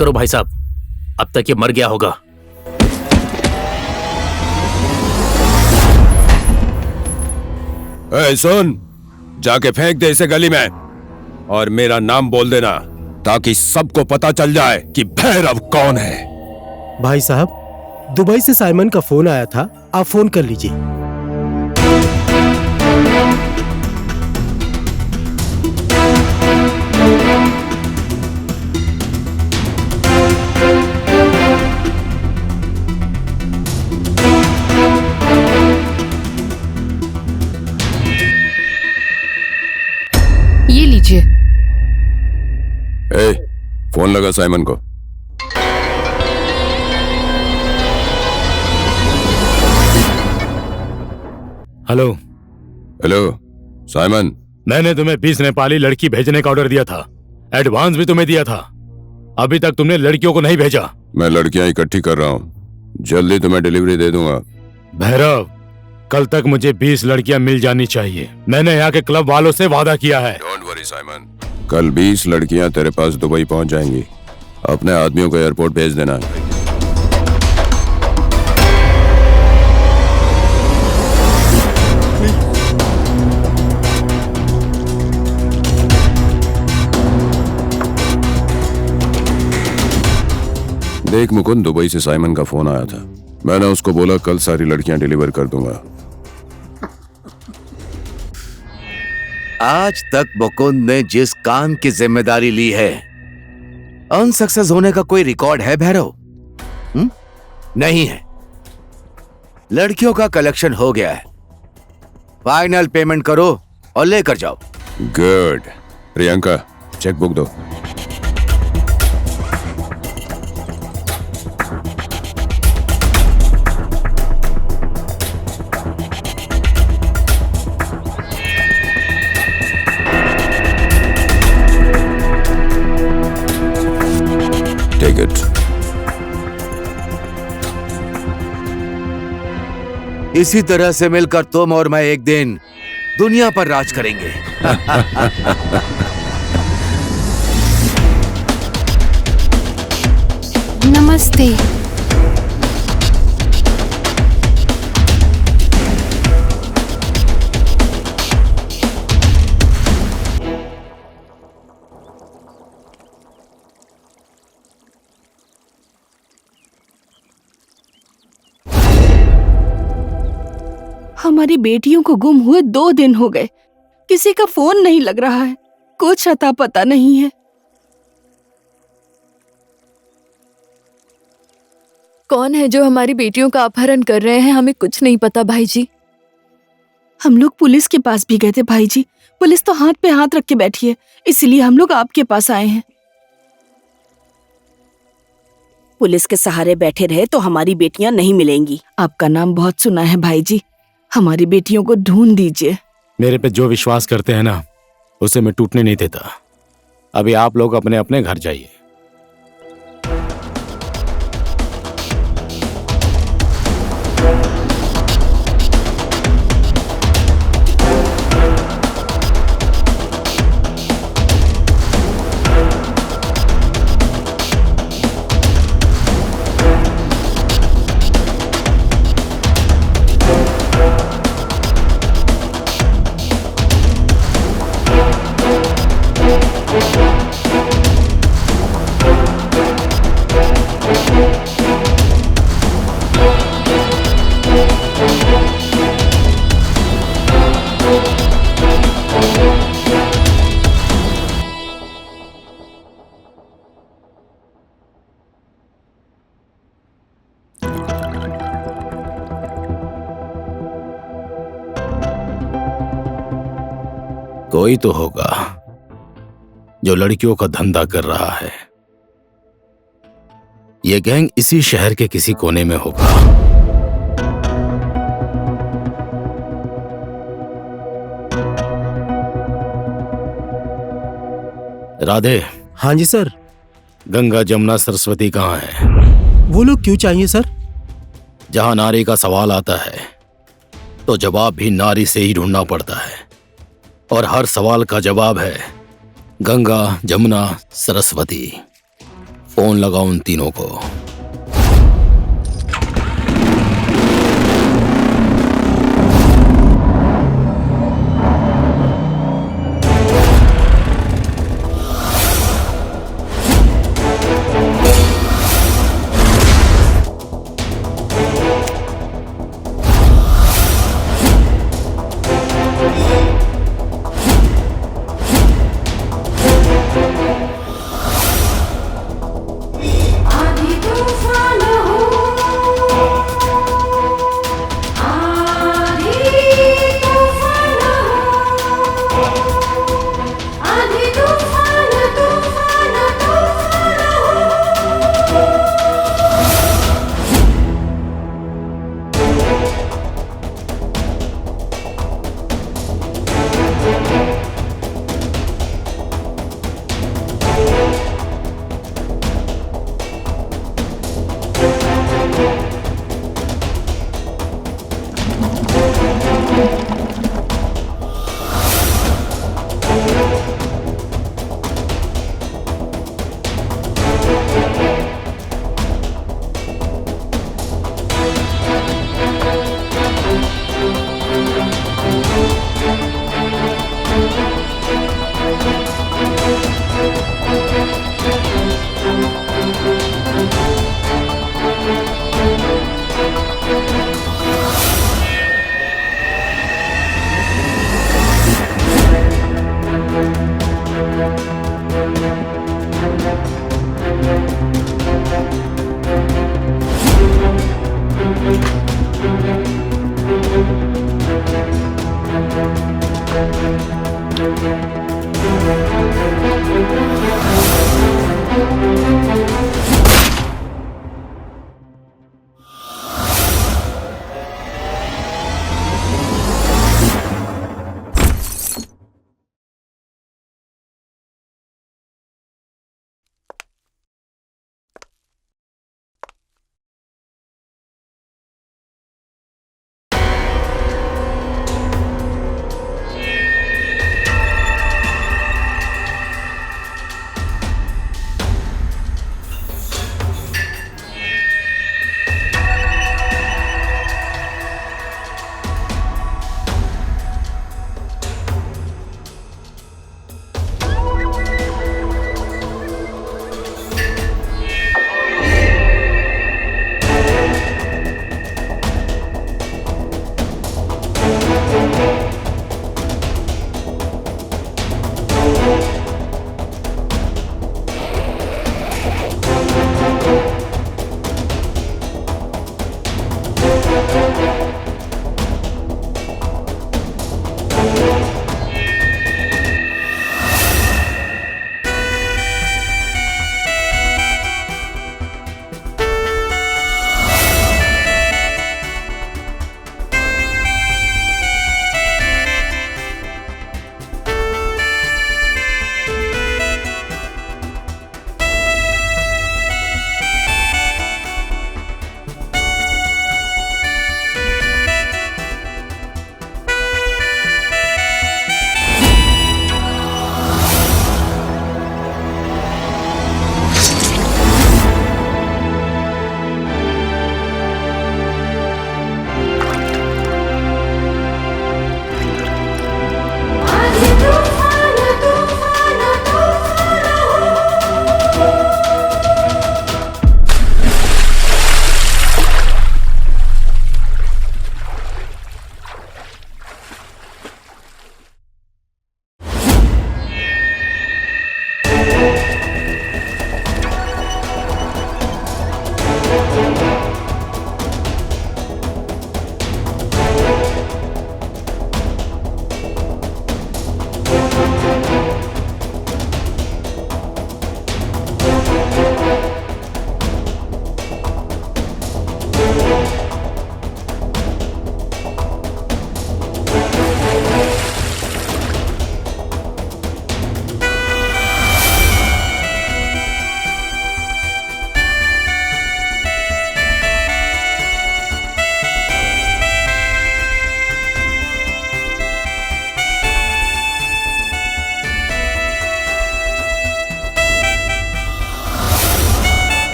करो भाई साहब, अब तक ये मर गया होगा। सुन, जाके फेंक दे इसे गली में और मेरा नाम बोल देना ताकि सबको पता चल जाए कि भैरव कौन है। भाई साहब, दुबई से साइमन का फोन आया था, आप फोन कर लीजिए। ये लीजिए। फोन लगा साइमन को। हेलो। हेलो साइमन, मैंने तुम्हें 20 नेपाली लड़की भेजने का ऑर्डर दिया था, एडवांस भी तुम्हें दिया था। अभी तक तुमने लड़कियों को नहीं भेजा। मैं लड़कियां इकट्ठी कर रहा हूँ, जल्दी तुम्हें डिलीवरी दे दूंगा। भैरव, कल तक मुझे 20 लड़कियां मिल जानी चाहिए। मैंने यहाँ के क्लब वालों से वादा किया है। डोंट वरी साइमन, कल 20 लड़कियां तेरे पास दुबई पहुंच जाएंगी। अपने आदमियों को एयरपोर्ट भेज देना। देख मुकुंद, दुबई से साइमन का फोन आया था। मैंने उसको बोला कल सारी लड़कियां डिलीवर कर दूंगा। आज तक मुकुंद ने जिस काम की जिम्मेदारी ली है, अनसक्सेस होने का कोई रिकॉर्ड है भैरव? नहीं है। लड़कियों का कलेक्शन हो गया है, फाइनल पेमेंट करो और लेकर जाओ। गुड। प्रियंका, चेक बुक दो। Take it. इसी तरह से मिलकर तुम और मैं एक दिन दुनिया पर राज करेंगे। नमस्ते। हमारी बेटियों को गुम हुए 2 दिन हो गए, किसी का फोन नहीं लग रहा है, कुछ अता पता नहीं है। कौन है जो हमारी बेटियों का अपहरण कर रहे हैं, हमें कुछ नहीं पता भाई जी। हम लोग पुलिस के पास भी गए थे भाई जी, पुलिस तो हाथ पे हाथ रख के बैठी है, इसलिए हम लोग आपके पास आए हैं। पुलिस के सहारे बैठे रहे तो हमारी बेटियां नहीं मिलेंगी। आपका नाम बहुत सुना है भाई जी, हमारी बेटियों को ढूंढ दीजिए। मेरे पे जो विश्वास करते हैं ना, उसे मैं टूटने नहीं देता। अभी आप लोग अपने अपने घर जाइए। कोई तो होगा जो लड़कियों का धंधा कर रहा है। ये गैंग इसी शहर के किसी कोने में होगा। राधे। हाँ जी सर। गंगा, जमुना, सरस्वती कहाँ है? वो लोग क्यों चाहिए सर? जहां नारी का सवाल आता है तो जवाब भी नारी से ही ढूंढना पड़ता है, और हर सवाल का जवाब है गंगा, जमुना, सरस्वती। फोन लगा उन तीनों को।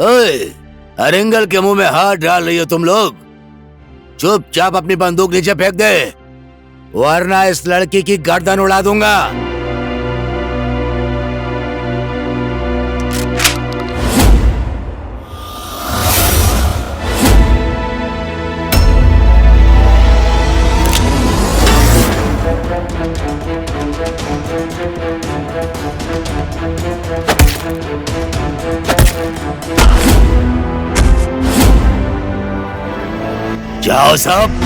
ओए, अरिंगल के मुंह में हाथ डाल रही हो तुम लोग। चुपचाप अपनी बंदूक नीचे फेंक दे, वरना इस लड़की की गर्दन उड़ा दूंगा। जाओ सब।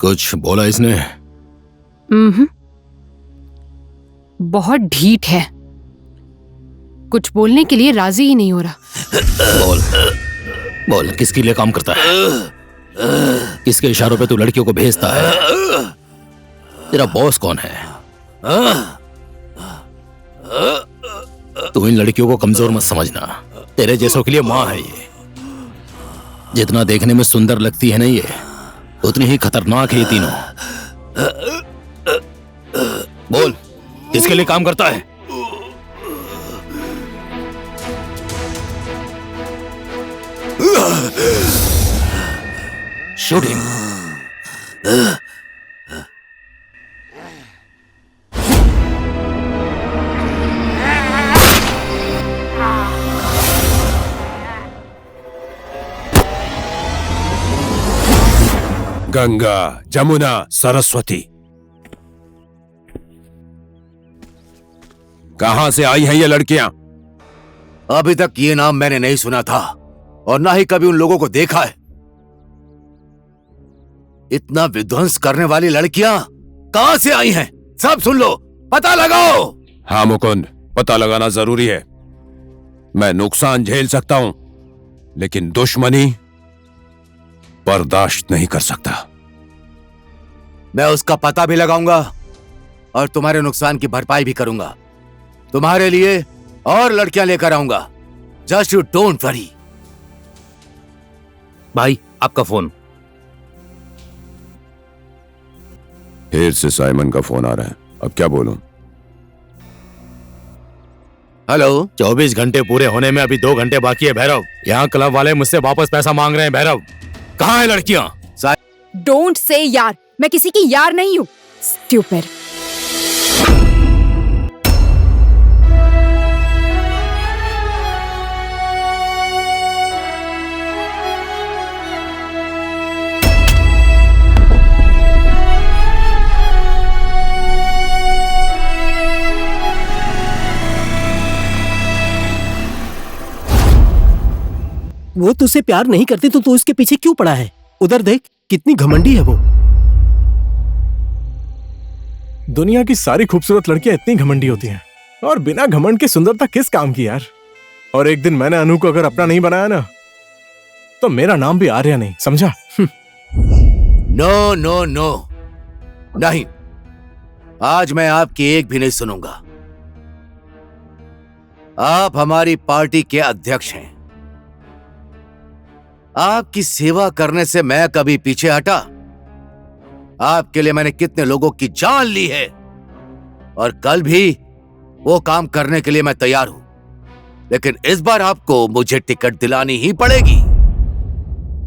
कुछ बोला इसने? बहुत ढीठ है, कुछ बोलने के लिए राजी ही नहीं हो रहा। बोल बोल, किसके लिए काम करता है? किसके इशारों पे तू लड़कियों को भेजता है? तेरा बॉस कौन है? तू इन लड़कियों को कमजोर मत समझना, तेरे जैसों के लिए माँ है ये। जितना देखने में सुंदर लगती है ना ये, उतनी ही खतरनाक है ये तीनों। बोल, किसके लिए काम करता है? शूटिंग। गंगा, जमुना, सरस्वती, कहां से आई हैं ये लड़कियां? अभी तक ये नाम मैंने नहीं सुना था और ना ही कभी उन लोगों को देखा है। इतना विध्वंस करने वाली लड़कियां कहां से आई हैं? सब सुन लो, पता लगाओ। हाँ मुकुंद, पता लगाना जरूरी है। मैं नुकसान झेल सकता हूं, लेकिन दुश्मनी बर्दाश्त नहीं कर सकता। मैं उसका पता भी लगाऊंगा और तुम्हारे नुकसान की भरपाई भी करूंगा। तुम्हारे लिए और लड़कियां लेकर आऊंगा। Just you don't worry. भाई, आपका फोन। फिर से साइमन का फोन आ रहा है, अब क्या बोलूं? हेलो। 24 घंटे पूरे होने में अभी 2 घंटे बाकी है भैरव। यहाँ क्लब वाले मुझसे वापस पैसा मांग रहे हैं भैरव। कहाँ है लड़कियां? डोंट से यार, मैं किसी की यार नहीं हूँ। स्टूपिड। वो तुझसे प्यार नहीं करती तो तू उसके पीछे क्यों पड़ा है? उधर देख, कितनी घमंडी है वो। दुनिया की सारी खूबसूरत लड़कियां इतनी घमंडी होती हैं, और बिना घमंड के सुंदरता किस काम की यार। और एक दिन मैंने अनु को अगर अपना नहीं बनाया ना, तो मेरा नाम भी आर्या नहीं, समझा? नो नो नो, नहीं, आज मैं आपकी एक भी नहीं सुनूंगा। आप हमारी पार्टी के अध्यक्ष हैं। आपकी सेवा करने से मैं कभी पीछे हटा? आपके लिए मैंने कितने लोगों की जान ली है, और कल भी वो काम करने के लिए मैं तैयार हूं। लेकिन इस बार आपको मुझे टिकट दिलानी ही पड़ेगी।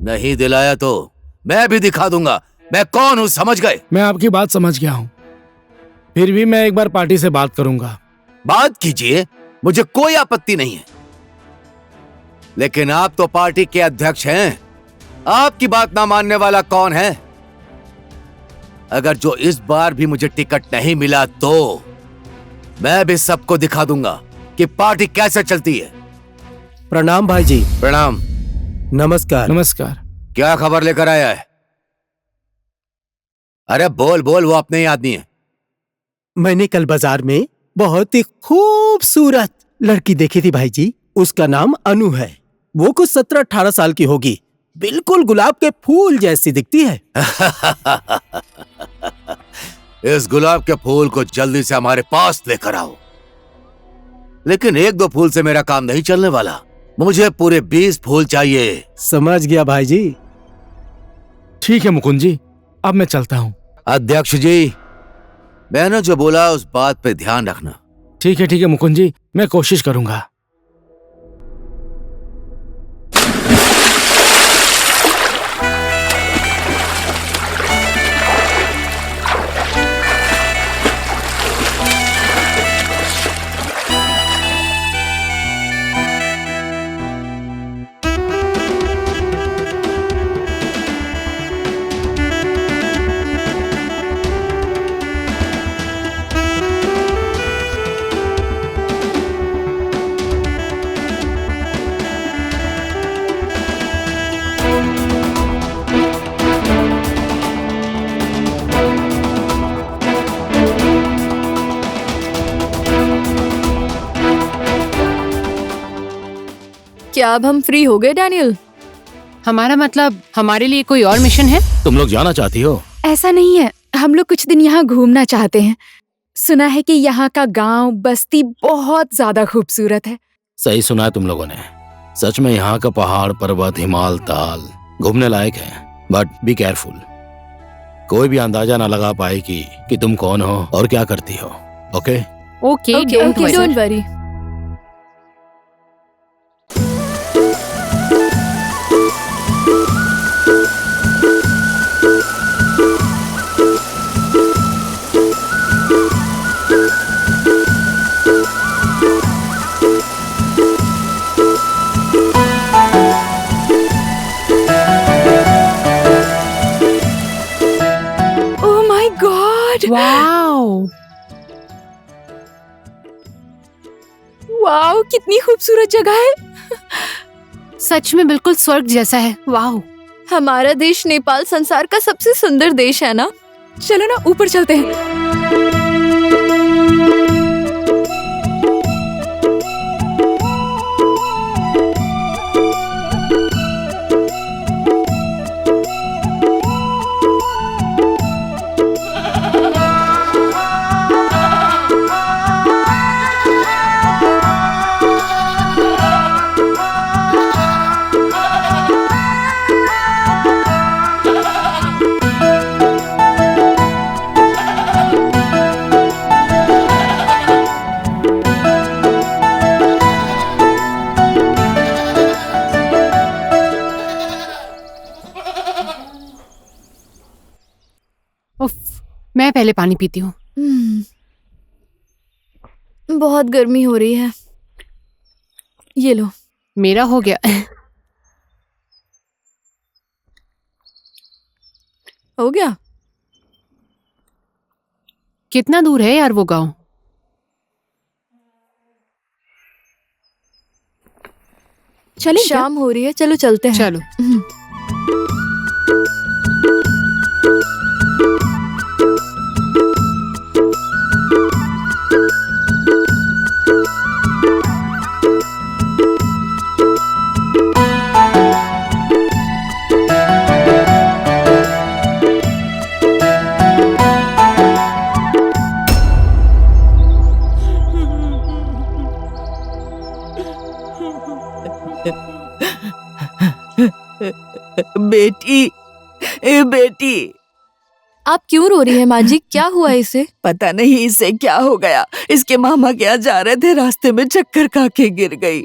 नहीं दिलाया तो मैं भी दिखा दूंगा मैं कौन हूं, समझ गए? मैं आपकी बात समझ गया हूं, फिर भी मैं एक बार पार्टी से बात करूंगा। बात कीजिए, मुझे कोई आपत्ति नहीं है। लेकिन आप तो पार्टी के अध्यक्ष हैं, आपकी बात ना मानने वाला कौन है? अगर जो इस बार भी मुझे टिकट नहीं मिला तो मैं भी सबको दिखा दूंगा कि पार्टी कैसे चलती है। प्रणाम भाई जी। प्रणाम। नमस्कार। नमस्कार। क्या खबर लेकर आया है? अरे बोल बोल, वो अपने ही आदमी है। मैंने कल बाजार में बहुत ही खूबसूरत लड़की देखी थी भाई जी। उसका नाम अनु है। वो कुछ 17-18 साल की होगी, बिल्कुल गुलाब के फूल जैसी दिखती है। इस गुलाब के फूल को जल्दी से हमारे पास लेकर आओ। लेकिन 1-2 फूल से मेरा काम नहीं चलने वाला, मुझे पूरे 20 फूल चाहिए। समझ गया भाई जी। ठीक है मुकुंद जी, अब मैं चलता हूँ। अध्यक्ष जी, मैंने जो बोला उस बात पे ध्यान रखना। ठीक है मुकुंद जी, मैं कोशिश करूंगा। क्या अब हम फ्री हो गए डैनियल? हमारा मतलब हमारे लिए कोई और मिशन है? तुम लोग जाना चाहती हो? ऐसा नहीं है, हम लोग कुछ दिन यहाँ घूमना चाहते हैं। सुना है कि यहाँ का गांव बस्ती बहुत ज्यादा खूबसूरत है। सही सुना है तुम लोगों ने। सच में यहाँ का पहाड़, पर्वत, हिमाल, ताल घूमने लायक है। बट बी केयरफुल, कोई भी अंदाजा ना लगा पाए कि तुम कौन हो और क्या करती हो। Okay? Okay, don't worry. Wow, wow, कितनी खूबसूरत जगह है। सच में बिल्कुल स्वर्ग जैसा है। वाओ। हमारा देश नेपाल संसार का सबसे सुंदर देश है ना। चलो ना ऊपर चलते हैं। पहले पानी पीती हूँ। बहुत गर्मी हो रही है। ये लो। मेरा हो गया। हो गया। कितना दूर है यार वो गांव? चले, शाम हो रही है, चलो चलते हैं। चलो। बेटी, बेटी। आप क्यों रो रही है माँ जी? क्या हुआ इसे? पता नहीं इसे क्या हो गया। इसके मामा क्या जा रहे थे, रास्ते में चक्कर खा के गिर गई।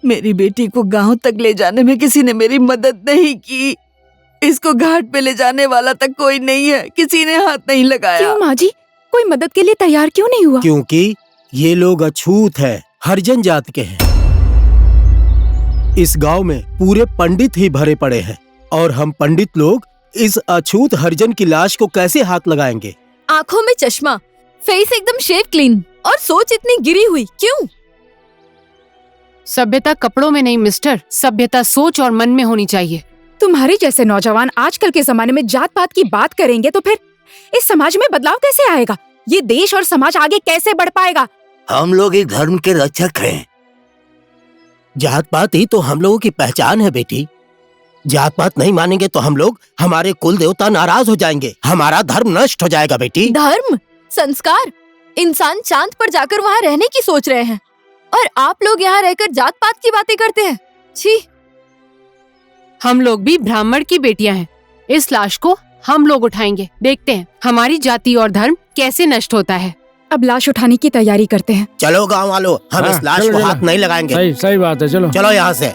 मेरी बेटी को गांव तक ले जाने में किसी ने मेरी मदद नहीं की। इसको घाट पे ले जाने वाला तक कोई नहीं है, किसी ने हाथ नहीं लगाया। क्यों माँ जी? कोई मदद के लिए तैयार क्यों नहीं हुआ? क्योंकि ये लोग अछूत है, हरिजन जात के हैं। इस गांव में पूरे पंडित ही भरे पड़े हैं और हम पंडित लोग इस अछूत हरिजन की लाश को कैसे हाथ लगाएंगे? आंखों में चश्मा, फेस एकदम शेव क्लीन और सोच इतनी गिरी हुई, क्यों? सभ्यता कपड़ों में नहीं मिस्टर, सभ्यता सोच और मन में होनी चाहिए। तुम्हारे जैसे नौजवान आजकल के जमाने में जात पात की बात करेंगे तो फिर इस समाज में बदलाव कैसे आएगा? ये देश और समाज आगे कैसे बढ़ पाएगा? हम लोग इस धर्म के रक्षक हैं। जात पात ही तो हम लोगों की पहचान है बेटी। जात पात नहीं मानेंगे तो हम लोग, हमारे कुल देवता नाराज हो जाएंगे, हमारा धर्म नष्ट हो जाएगा बेटी। धर्म, संस्कार, इंसान चांद पर जाकर वहाँ रहने की सोच रहे हैं और आप लोग यहाँ रहकर जात पात की बातें करते हैं। छी। हम लोग भी ब्राह्मण की बेटियां हैं। इस लाश को हम लोग उठाएंगे, देखते हैं हमारी जाति और धर्म कैसे नष्ट होता है। अब लाश उठाने की तैयारी करते हैं। चलो गांव वालों, हम इस लाश को हाथ नहीं लगाएंगे। सही सही बात है, चलो चलो यहाँ से।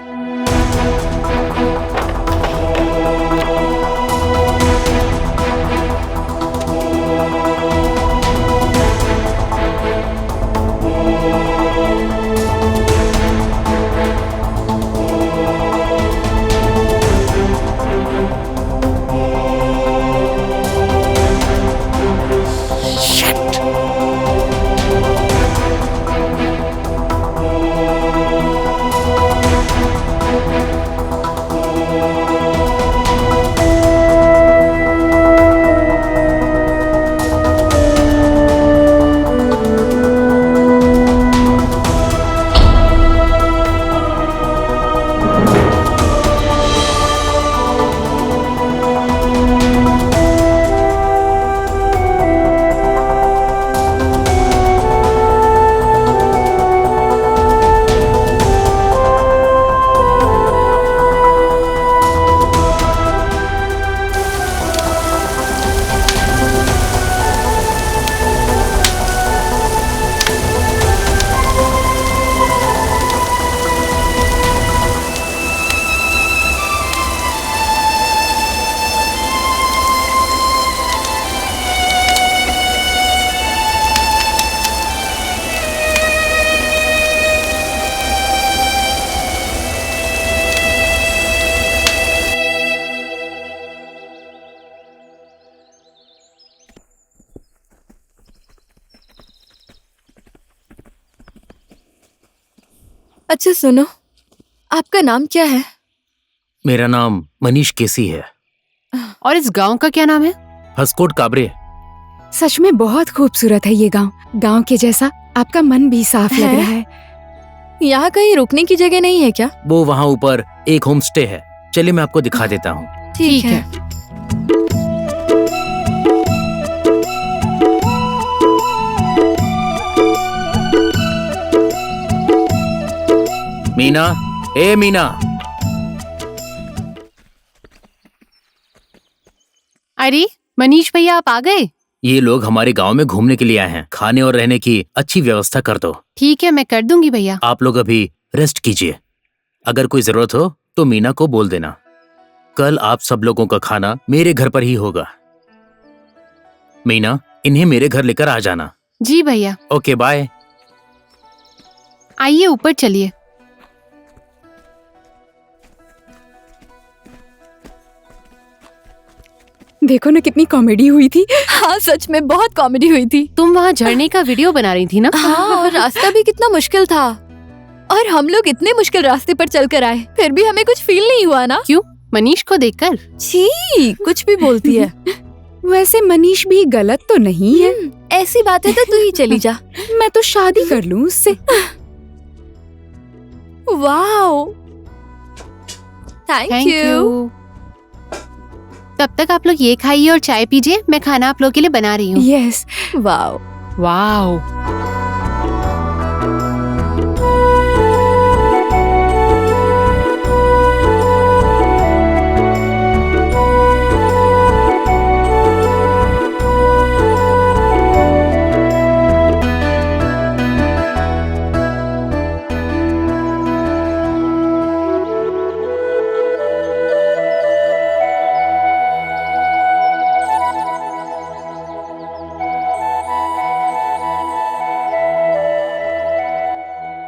अच्छा सुनो, आपका नाम क्या है? मेरा नाम मनीष केसी है। और इस गांव का क्या नाम है? हसकोट काबरे। सच में बहुत खूबसूरत है ये गांव। गांव के जैसा आपका मन भी साफ लग रहा है। यहाँ कहीं रुकने की जगह नहीं है क्या? वो वहाँ ऊपर एक होम स्टे है, चलिए मैं आपको दिखा देता हूँ। ठीक है। मीना, ए मीना। अरे मनीष भैया, आप आ गए? ये लोग हमारे गांव में घूमने के लिए आए हैं, खाने और रहने की अच्छी व्यवस्था कर दो। ठीक है, मैं कर दूंगी भैया। आप लोग अभी रेस्ट कीजिए, अगर कोई जरूरत हो तो मीना को बोल देना। कल आप सब लोगों का खाना मेरे घर पर ही होगा। मीना, इन्हें मेरे घर लेकर आ जाना। जी भैया। Okay, bye. आइए ऊपर चलिए। देखो ना कितनी कॉमेडी हुई थी। हाँ सच में बहुत कॉमेडी हुई थी। तुम वहाँ झरने का वीडियो बना रही थी ना? हाँ, और रास्ता भी कितना मुश्किल था और हम लोग इतने मुश्किल रास्ते पर चलकर आए, फिर भी हमें कुछ फील नहीं हुआ ना। क्यों? मनीष को देखकर? छी, कुछ भी बोलती है। वैसे मनीष भी गलत तो नहीं है। ऐसी बात है तो तू ही चली जा। मैं तो शादी कर लूं उससे। Wow, thank you. तब तक आप लोग ये खाइए और चाय पीजिए, मैं खाना आप लोग के लिए बना रही हूँ। यस। Wow wow.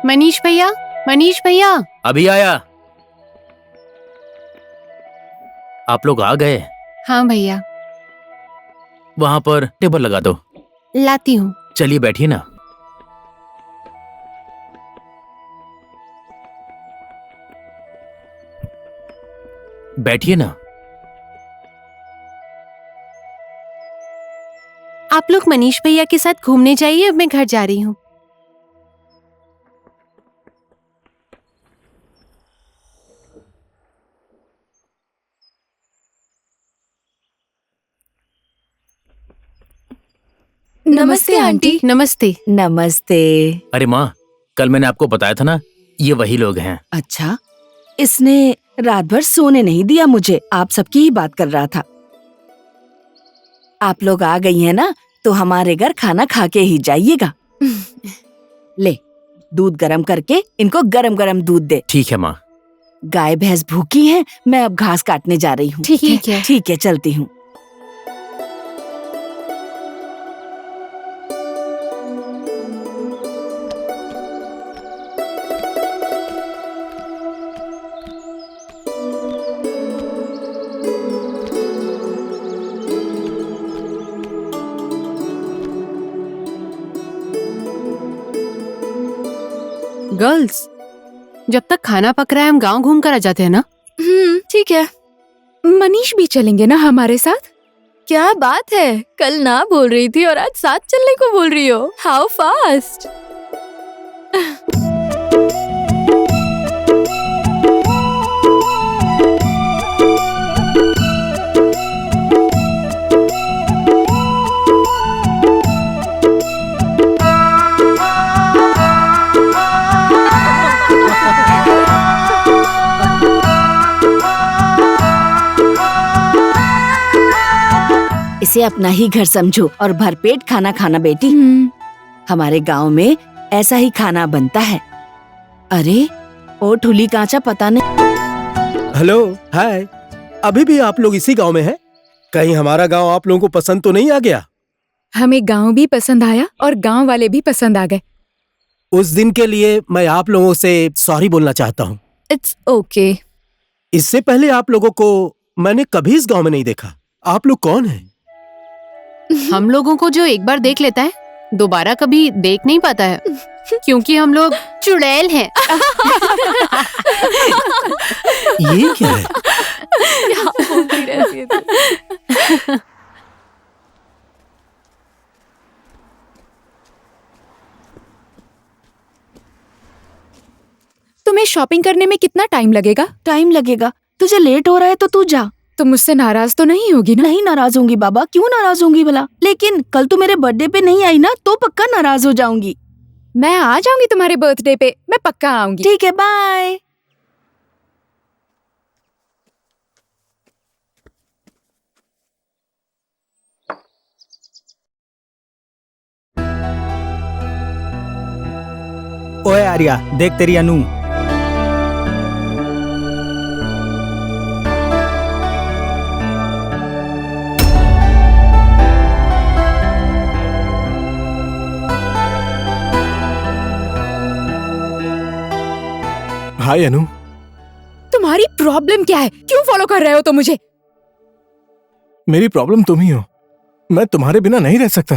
मनीष भैया, मनीष भैया। अभी आया। आप लोग आ गए? हाँ भैया। वहां पर टेबल लगा दो। लाती हूँ। चलिए बैठिए ना। बैठिए ना। आप लोग मनीष भैया के साथ घूमने जाइए, अब मैं घर जा रही हूँ। नमस्ते आंटी। नमस्ते। नमस्ते। अरे माँ, कल मैंने आपको बताया था ना, ये वही लोग हैं। अच्छा, इसने रात भर सोने नहीं दिया मुझे, आप सबकी ही बात कर रहा था। आप लोग आ गई हैं ना, तो हमारे घर खाना खा के ही जाइएगा। ले, दूध गरम करके इनको गरम गरम दूध दे। ठीक है माँ। गाय भैंस भूखी हैं, मैं अब घास काटने जा रही हूँ। ठीक है। ठीक है, चलती हूँ। गर्ल्स, जब तक खाना पक रहा है हम गांव घूम कर आ जाते हैं ना? ठीक है। मनीष भी चलेंगे ना हमारे साथ? क्या बात है, कल ना बोल रही थी और आज साथ चलने को बोल रही हो। How fast. इसे अपना ही घर समझो और भरपेट खाना खाना बेटी। हमारे गांव में ऐसा ही खाना बनता है। अरे, ओ ठुली कांचा पता नहीं। हेलो, हाय। अभी भी आप लोग इसी गांव में हैं? कहीं हमारा गांव आप लोगों को पसंद तो नहीं आ गया? हमें गांव भी पसंद आया और गांव वाले भी पसंद आ गए। उस दिन के लिए मैं आप लोगों से सॉरी बोलना चाहता हूँ। It's okay. इससे पहले आप लोगों को मैंने कभी इस गांव में नहीं देखा। आप लोग कौन हैं? हम लोगों को जो एक बार देख लेता है दोबारा कभी देख नहीं पाता है, क्योंकि हम लोग चुड़ैल हैं। ये क्या है? बोलती रहती है तू। तुम्हें शॉपिंग करने में कितना टाइम लगेगा? टाइम लगेगा? तुझे लेट हो रहा है तो तू जा। तुम मुझसे नाराज तो नहीं होगी ना? नहीं नाराज होंगी बाबा, क्यों नाराज होंगी भला? लेकिन कल तू मेरे बर्थडे पे नहीं आई ना, तो पक्का नाराज हो जाऊंगी। मैं आ जाऊंगी तुम्हारे बर्थडे पे, मैं पक्का आऊंगी। ठीक है, बाय। ओए आर्या, देख तेरी अनु। हाय अनु। तुम्हारी प्रॉब्लम क्या है? क्यों फॉलो कर रहे हो तुम मुझे? मेरी प्रॉब्लम तुम ही हो। मैं तुम्हारे बिना नहीं रह सकता।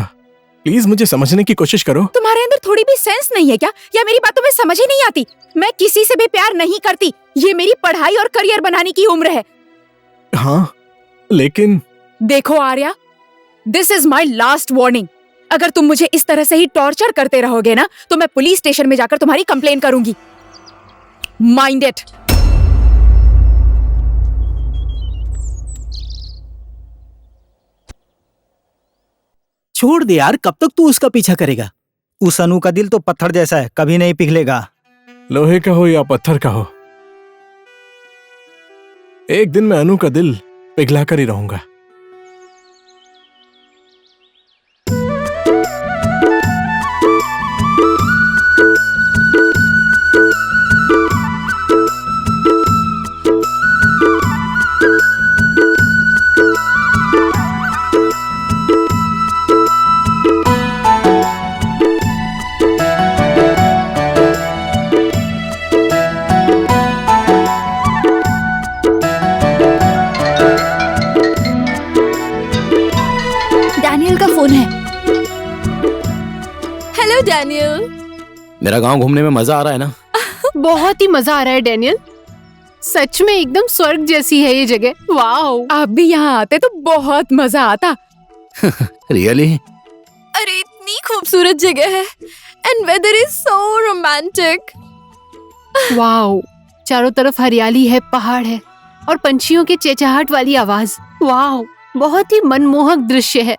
प्लीज मुझे समझने की कोशिश करो। तुम्हारे अंदर थोड़ी भी सेंस नहीं है क्या? या मेरी बातों में समझ ही नहीं आती? मैं किसी से भी प्यार नहीं करती। ये मेरी पढ़ाई और करियर बनाने की उम्र है। हाँ, लेकिन देखो Arya, this is my last warning. अगर तुम मुझे इस तरह से ही टॉर्चर करते रहोगे ना, तो मैं पुलिस स्टेशन में जाकर तुम्हारी कंप्लेन करूंगी। Mind it. छोड़ दे यार, कब तक तू उसका पीछा करेगा? उस अनु का दिल तो पत्थर जैसा है, कभी नहीं पिघलेगा। लोहे का हो या पत्थर का हो, एक दिन मैं अनु का दिल पिघला कर ही रहूंगा। डैनियल का फोन है। Hello Daniel. मेरा गांव घूमने में मजा आ रहा है ना? बहुत ही मजा आ रहा है डैनियल। सच में एकदम स्वर्ग जैसी है ये जगह। वाओ। आप भी यहाँ आते तो बहुत मजा आता। रियली? अरे इतनी खूबसूरत जगह है and weather is so romantic. Wow, चारों तरफ हरियाली है, पहाड़ है और पंछियों के चहचहाहट वाली आवाज। वाओ, बहुत ही मनमोहक दृश्य है।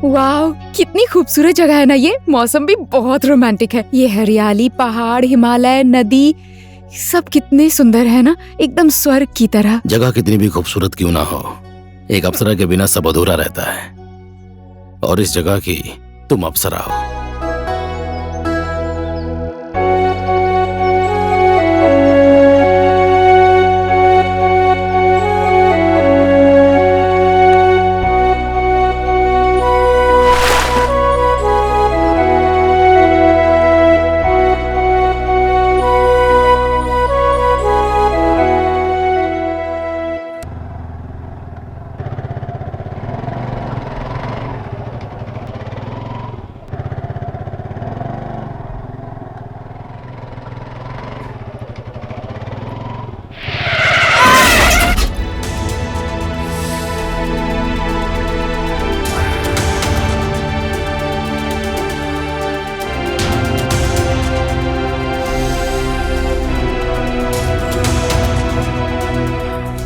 वाह, कितनी खूबसूरत जगह है ना ये। मौसम भी बहुत रोमांटिक है। ये हरियाली, पहाड़, हिमालय, नदी, सब कितने सुंदर है ना, एकदम स्वर्ग की तरह। जगह कितनी भी खूबसूरत क्यों ना हो, एक अप्सरा के बिना सब अधूरा रहता है। और इस जगह की तुम अप्सरा हो।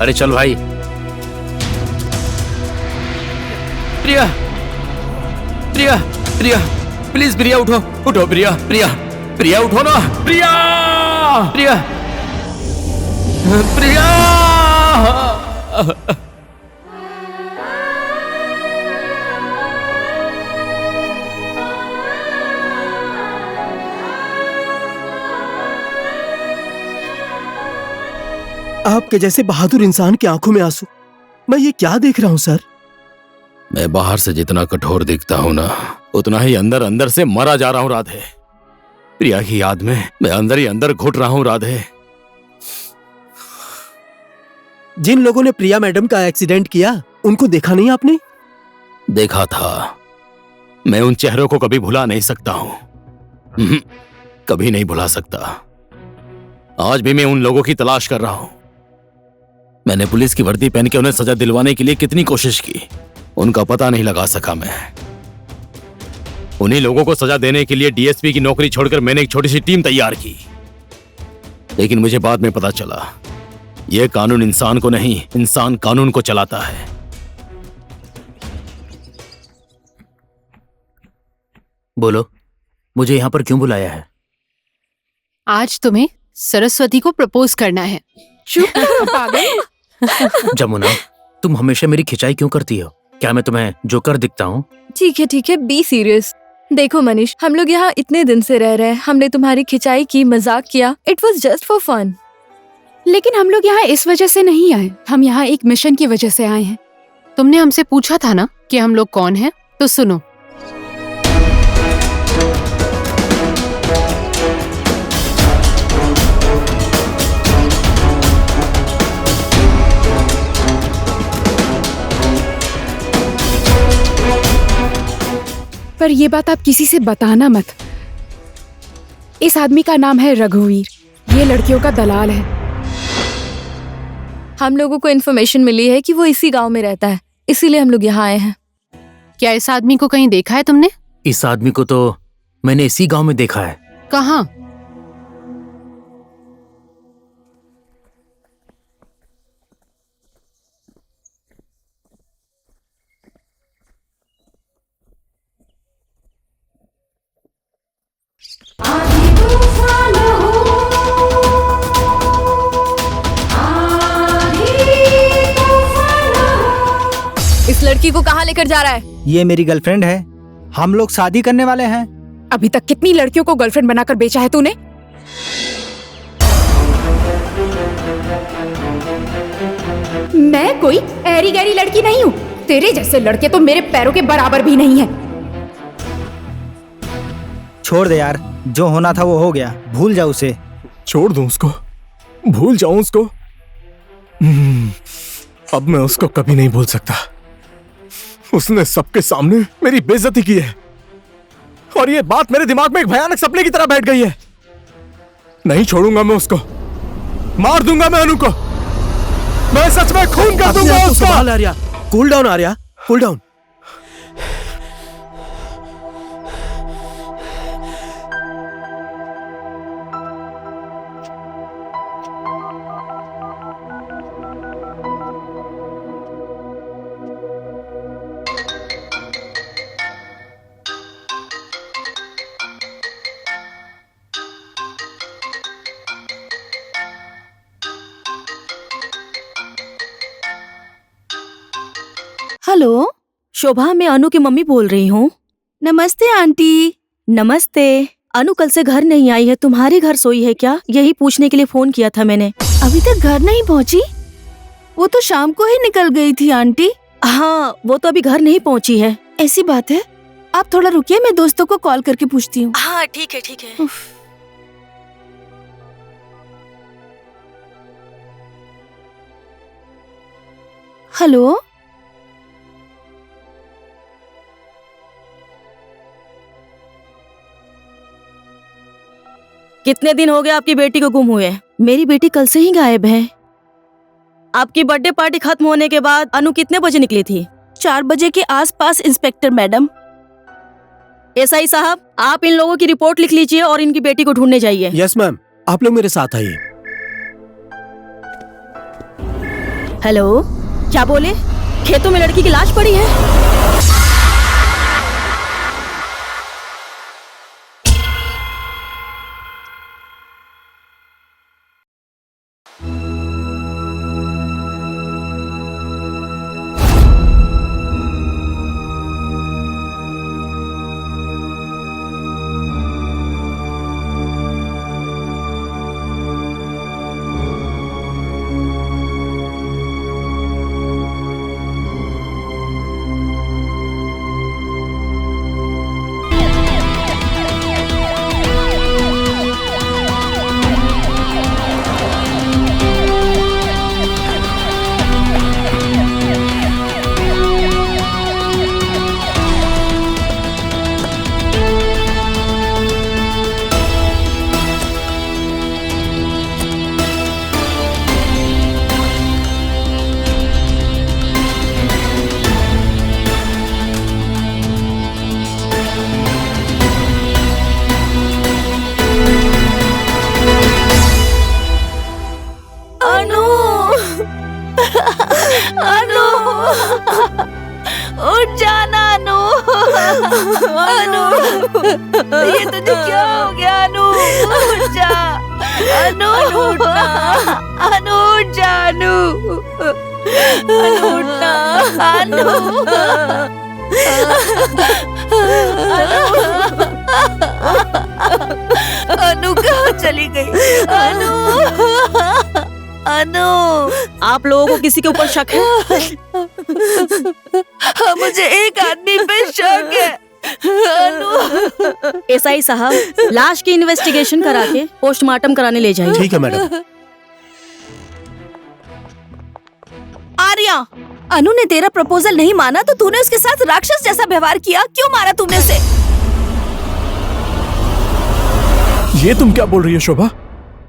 अरे चल भाई। प्रिया, प्रिया, प्रिया, प्लीज प्रिया उठो, उठो प्रिया, प्रिया, प्रिया उठो ना, प्रिया, प्रिया, प्रिया। आपके जैसे बहादुर इंसान की आंखों में आंसू, मैं ये क्या देख रहा हूँ सर? मैं बाहर से जितना कठोर दिखता हूं ना, उतना ही अंदर अंदर से मरा जा रहा हूं राधे। प्रिया की याद में मैं अंदर ही अंदर घुट रहा हूं राधे। जिन लोगों ने प्रिया मैडम का एक्सीडेंट किया, उनको देखा नहीं आपने? देखा था। मैं उन चेहरों को कभी भुला नहीं सकता हूं। कभी नहीं भुला सकता। आज भी मैं उन लोगों की तलाश कर रहा हूं। मैंने पुलिस की वर्दी पहन के उन्हें सजा दिलवाने के लिए कितनी कोशिश की, उनका पता नहीं लगा सका मैं। उन्हीं लोगों को सजा देने के लिए डीएसपी की नौकरी छोड़कर मैंने एक छोटी सी टीम तैयार की। लेकिन मुझे बाद में पता चला, यह कानून इंसान को नहीं, इंसान कानून को चलाता है। बोलो, मुझे यहाँ पर क्यों बुलाया है? आज तुम्हें सरस्वती को प्रपोज करना है। चुप करो पागल। जमुना, तुम हमेशा मेरी खिंचाई क्यों करती हो? क्या मैं तुम्हें जोकर दिखता हूँ? ठीक है, बी सीरियस। देखो मनीष, हम लोग यहाँ इतने दिन से रह रहे हैं, हमने तुम्हारी खिंचाई की, मजाक किया। It was just for fun. लेकिन हम लोग यहाँ इस वजह से नहीं आए, हम यहाँ एक मिशन की वजह से आए हैं। तुमने हमसे पूछा था ना कि हम लोग कौन हैं, तो सुनो। पर ये बात आप किसी से बताना मत। इस आदमी का नाम है रघुवीर, ये लड़कियों का दलाल है। हम लोगों को इन्फॉर्मेशन मिली है कि वो इसी गांव में रहता है, इसीलिए हम लोग यहाँ आए हैं। क्या इस आदमी को कहीं देखा है तुमने? इस आदमी को तो मैंने इसी गांव में देखा है। कहाँ? इस लड़की को कहाँ लेकर जा रहा है? ये मेरी गर्लफ्रेंड है, हम लोग शादी करने वाले हैं। अभी तक कितनी लड़कियों को गर्लफ्रेंड बनाकर बेचा है तूने? मैं कोई ऐरी गैरी लड़की नहीं हूँ। तेरे जैसे लड़के तो मेरे पैरों के बराबर भी नहीं है। छोड़ दे यार, जो होना था वो हो गया, भूल जा उसे। छोड़ दूं उसको, भूल जाऊं उसको? अब मैं उसको कभी नहीं भूल सकता। उसने सबके सामने मेरी बेइज्जती की है और ये बात मेरे दिमाग में एक भयानक सपने की तरह बैठ गई है। नहीं छोड़ूंगा मैं उसको, मार दूंगा मैं अनु को। मैं सच में खून कर दूंगा उसका। संभाल Arya, cool down Arya, cool down. Hello Shobha, मैं अनु की मम्मी बोल रही हूँ। नमस्ते आंटी। नमस्ते। अनु कल से घर नहीं आई है, तुम्हारे घर सोई है क्या? यही पूछने के लिए फोन किया था मैंने। अभी तक घर नहीं पहुँची? वो तो शाम को ही निकल गई थी आंटी। हाँ, वो तो अभी घर नहीं पहुँची है। ऐसी बात है, आप थोड़ा रुकिए, मैं दोस्तों को कॉल करके पूछती हूँ। हाँ ठीक है ठीक है। हेलो, कितने दिन हो गए आपकी बेटी को गुम हुए? मेरी बेटी कल से ही गायब है। आपकी बर्थडे पार्टी खत्म होने के बाद अनु कितने बजे निकली थी? 4 बजे के आसपास इंस्पेक्टर मैडम। एसआई साहब, आप इन लोगों की रिपोर्ट लिख लीजिए और इनकी बेटी को ढूंढने जाइए। यस मैम, आप लोग मेरे साथ आइए। हेलो, क्या बोले? खेतों में लड़की की लाश पड़ी है? उठ जाना अनु। अनु, ये तुझे क्या हो गया अनु? उठ जा अनु, उठना अनु। उठ जा अनु। अनु उठना। अनु कहाँ चली गई? अनु, अनु, आप लोगों को किसी के ऊपर शक है? हाँ, मुझे एक आदमी पे शक है। अनु। एसआई साहब, लाश की इन्वेस्टिगेशन करा के पोस्टमार्टम कराने ले जाइए। ठीक है मैडम। आर्या, अनु ने तेरा प्रपोजल नहीं माना तो तूने उसके साथ राक्षस जैसा व्यवहार किया। क्यों मारा तूने उसे? ये तुम क्या बोल रही है शोभा?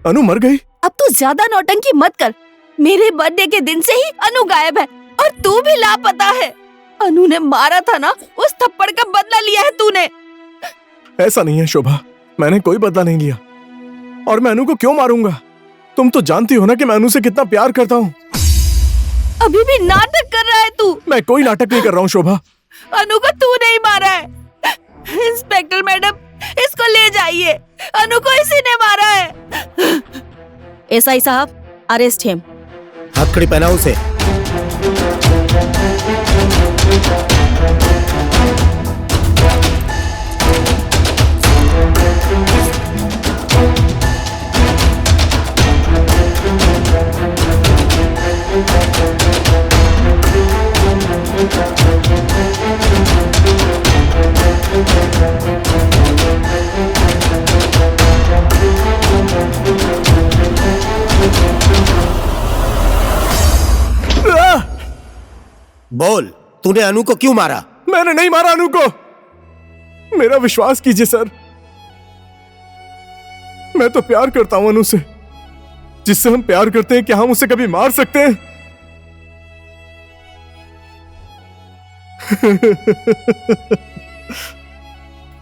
अनु मर गई? अब तू ज्यादा नौटंकी मत कर। मेरे बर्थडे के दिन से ही अनु गायब है और तू भी लापता है। अनु ने मारा था ना, उस थप्पड़ का बदला लिया है तूने। ऐसा नहीं है शोभा, मैंने कोई बदला नहीं लिया। और मैं अनु को क्यों मारूंगा? तुम तो जानती हो ना कि मैं अनु से कितना प्यार करता हूँ। अभी भी नाटक कर रहा है तू। मैं कोई नाटक नहीं कर रहा हूँ शोभा। अनु को तू नहीं मारा है। इंस्पेक्टर मैडम, इसको ले जाइए। अनु को इसी ने मारा है। एसआई साहब, अरेस्ट हिम। हथकड़ी पहनाओ उसे। बोल, तूने अनु को क्यों मारा? मैंने नहीं मारा अनु को। मेरा विश्वास कीजिए सर, मैं तो प्यार करता हूं अनु से। जिससे हम प्यार करते हैं, क्या हम उसे कभी मार सकते हैं?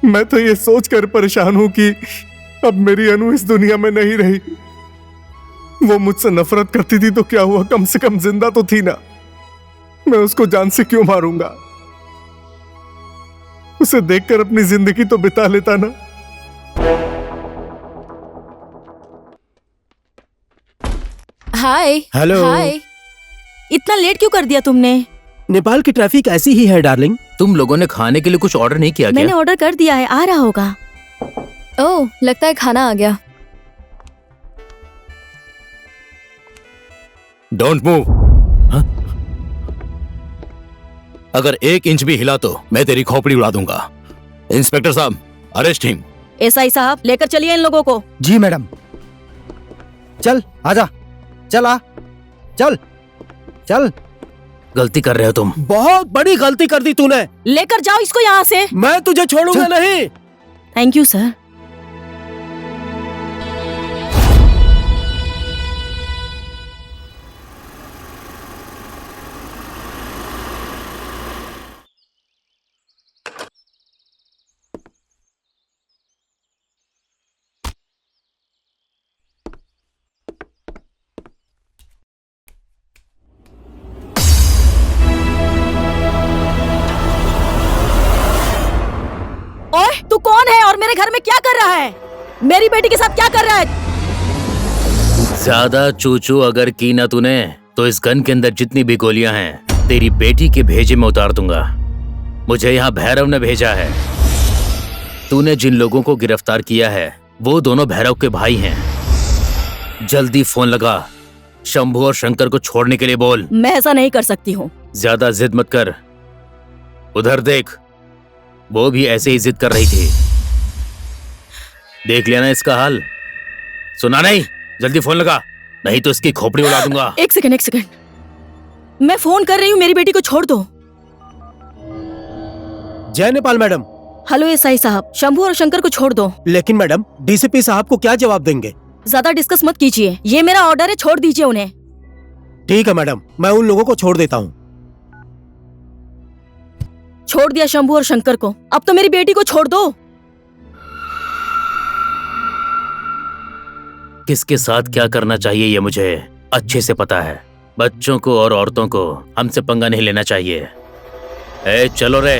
मैं तो ये सोचकर परेशान हूं कि अब मेरी अनु इस दुनिया में नहीं रही। वो मुझसे नफरत करती थी तो क्या हुआ, कम से कम जिंदा तो थी ना। मैं उसको जान से क्यों मारूंगा? उसे देखकर अपनी जिंदगी तो बिता लेता ना। हाय। हेलो। हाय। इतना लेट क्यों कर दिया तुमने? नेपाल की ट्रैफिक ऐसी ही है डार्लिंग। तुम लोगों ने खाने के लिए कुछ ऑर्डर नहीं किया क्या? मैंने ऑर्डर कर दिया है, आ रहा होगा। ओह, लगता है खाना आ गया। Don't move. अगर 1 इंच भी हिला तो मैं तेरी खोपड़ी उड़ा दूंगा। इंस्पेक्टर साहब, अरेस्ट हिम। एसआई साहब, लेकर चलिए इन लोगों को। जी मैडम। चल आजा, चल आ, चल चल। गलती कर रहे हो तुम। बहुत बड़ी गलती कर दी तूने। लेकर जाओ इसको यहाँ से। मैं तुझे छोड़ूंगा नहीं। Thank you sir. ओए, तू कौन है और मेरे घर में क्या कर रहा है? मेरी बेटी के साथ क्या कर रहा है? ज्यादा चूचू अगर की ना तूने तो इस गन के अंदर जितनी भी गोलियां हैं तेरी बेटी के भेजे में उतार दूंगा। मुझे यहाँ भैरव ने भेजा है। तूने जिन लोगों को गिरफ्तार किया है वो दोनों भैरव के भाई हैं। जल्दी फोन लगा, शंभू और शंकर को छोड़ने के लिए बोल। मैं ऐसा नहीं कर सकती हूँ। ज्यादा जिद मत कर। उधर देख, वो भी ऐसे ही जिद कर रही थी। देख लिया ना इसका हाल? सुना नहीं? जल्दी फोन लगा, नहीं तो इसकी खोपड़ी उड़ा दूंगा। एक सेकंड। मैं फोन कर रही हूँ, मेरी बेटी को छोड़ दो। जय नेपाल मैडम। हेलो एसआई साहब, शंभू और शंकर को छोड़ दो। लेकिन मैडम, डीसीपी साहब को क्या जवाब देंगे? ज्यादा डिस्कस मत कीजिए, ये मेरा ऑर्डर है, छोड़ दीजिए उन्हें। ठीक है मैडम, मैं उन लोगों को छोड़ देता हूँ। छोड़ दिया शंभू और शंकर को, अब तो मेरी बेटी को छोड़ दो। किसके साथ क्या करना चाहिए ये मुझे अच्छे से पता है। बच्चों को और औरतों को हमसे पंगा नहीं लेना चाहिए। ए, चलो रे।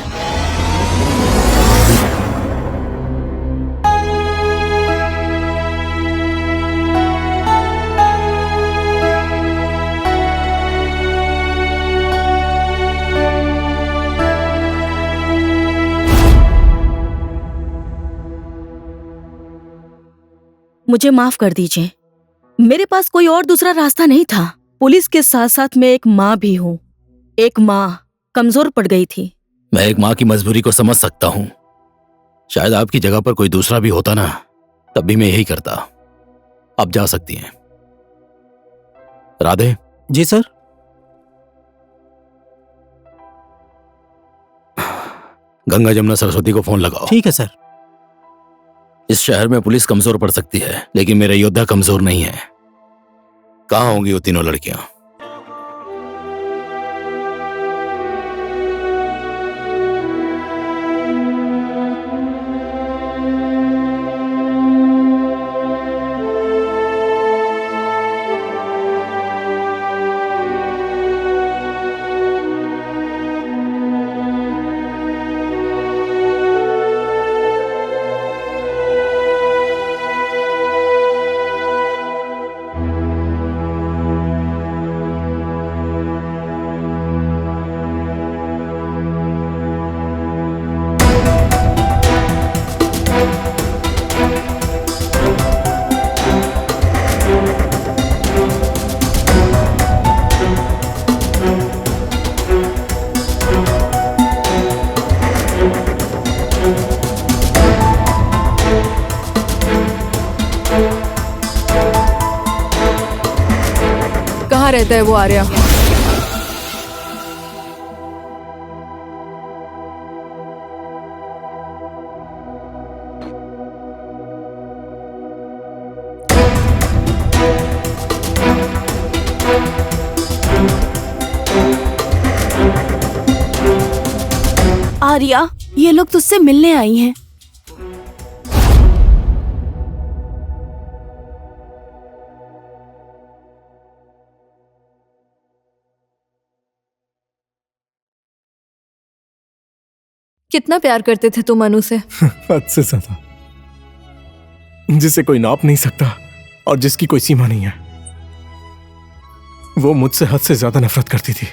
मुझे माफ कर दीजिए, मेरे पास कोई और दूसरा रास्ता नहीं था। पुलिस के साथ साथ मैं एक माँ भी हूँ। एक माँ कमजोर पड़ गई थी। मैं एक माँ की मजबूरी को समझ सकता हूँ। शायद आपकी जगह पर कोई दूसरा भी होता ना, तब भी मैं यही करता। आप जा सकती हैं। राधे। जी सर। गंगा जमुना सरस्वती को फोन लगाओ। ठीक है सर। इस शहर में पुलिस कमजोर पड़ सकती है, लेकिन मेरे योद्धा कमजोर नहीं है। कहाँ होंगी वो तीनों लड़कियां? कहाँ रहता है वो आर्या? आर्या, ये लोग तुझसे मिलने आई हैं। कितना प्यार करते थे तुम अनु से? हद से ज्यादा, जिसे कोई नाप नहीं सकता और जिसकी कोई सीमा नहीं है। वो मुझसे हद से ज्यादा नफरत करती थी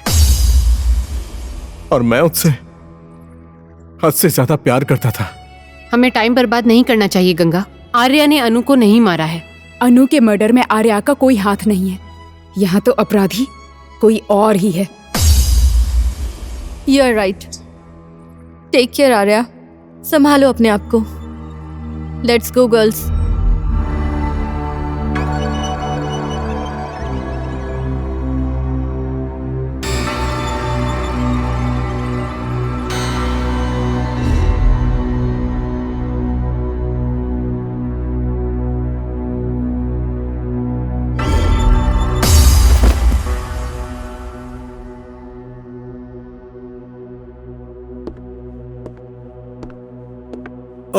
और मैं उससे हद से ज्यादा प्यार करता था। हमें टाइम बर्बाद नहीं करना चाहिए गंगा। आर्या ने अनु को नहीं मारा है। अनु के मर्डर में आर्या का कोई हाथ नहीं है। यहाँ तो अपराधी कोई और ही है। You are right. Take care Arya, संभालो अपने आप को। Let's go girls.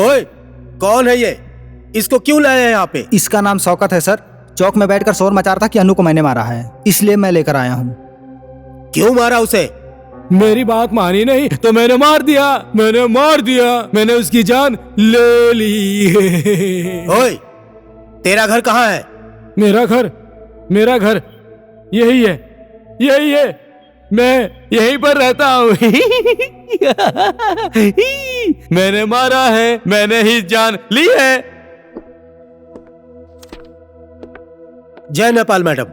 ओए, कौन है ये? इसको क्यों लाया है यहाँ पे? इसका नाम शौकत है सर। चौक में बैठकर शोर मचा रहा था कि अनु को मैंने मारा है, इसलिए मैं लेकर आया हूँ। क्यों मारा उसे? मेरी बात मानी नहीं तो मैंने मार दिया। मैंने उसकी जान ले ली। ओए, तेरा घर कहाँ है? मेरा घर यही है। मैं यहीं पर रहता हूँ। मैंने मारा है, मैंने ही जान ली है। जय नेपाल मैडम।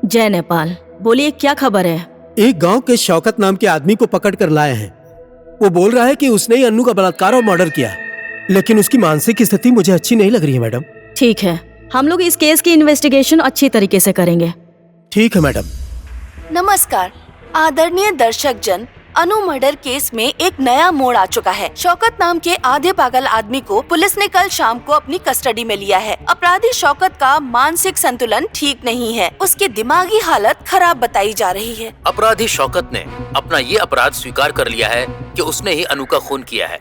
जय नेपाल। बोलिए, क्या खबर है? एक गांव के शौकत नाम के आदमी को पकड़ कर लाए हैं। वो बोल रहा है कि उसने ही अन्नू का बलात्कार और मर्डर किया, लेकिन उसकी मानसिक स्थिति मुझे अच्छी नहीं लग रही है मैडम। ठीक है, हम लोग इस केस की इन्वेस्टिगेशन अच्छी तरीके से करेंगे। ठीक है मैडम। नमस्कार आदरणीय दर्शक जन, अनु मर्डर केस में एक नया मोड़ आ चुका है। शौकत नाम के आधे पागल आदमी को पुलिस ने कल शाम को अपनी कस्टडी में लिया है। अपराधी शौकत का मानसिक संतुलन ठीक नहीं है। उसकी दिमागी हालत खराब बताई जा रही है। अपराधी शौकत ने अपना ये अपराध स्वीकार कर लिया है कि उसने ही अनु का खून किया है।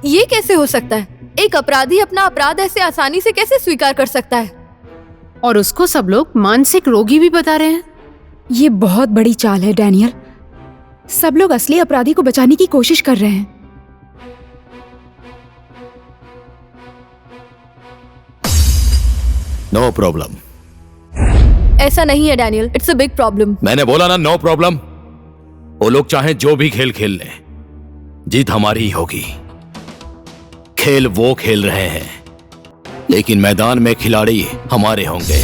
ये कैसे हो सकता है? एक अपराधी अपना अपराध ऐसे आसानी से कैसे स्वीकार कर सकता है? और उसको सब लोग मानसिक रोगी भी बता रहे हैं। ये बहुत बड़ी चाल है डैनियल। सब लोग असली अपराधी को बचाने की कोशिश कर रहे हैं। No problem. ऐसा नहीं है Daniel, it's a big problem. मैंने बोला ना, नो प्रॉब्लम। वो लोग चाहे जो भी खेल खेल लें, जीत हमारी ही होगी। खेल वो खेल रहे हैं लेकिन मैदान में खिलाड़ी हमारे होंगे।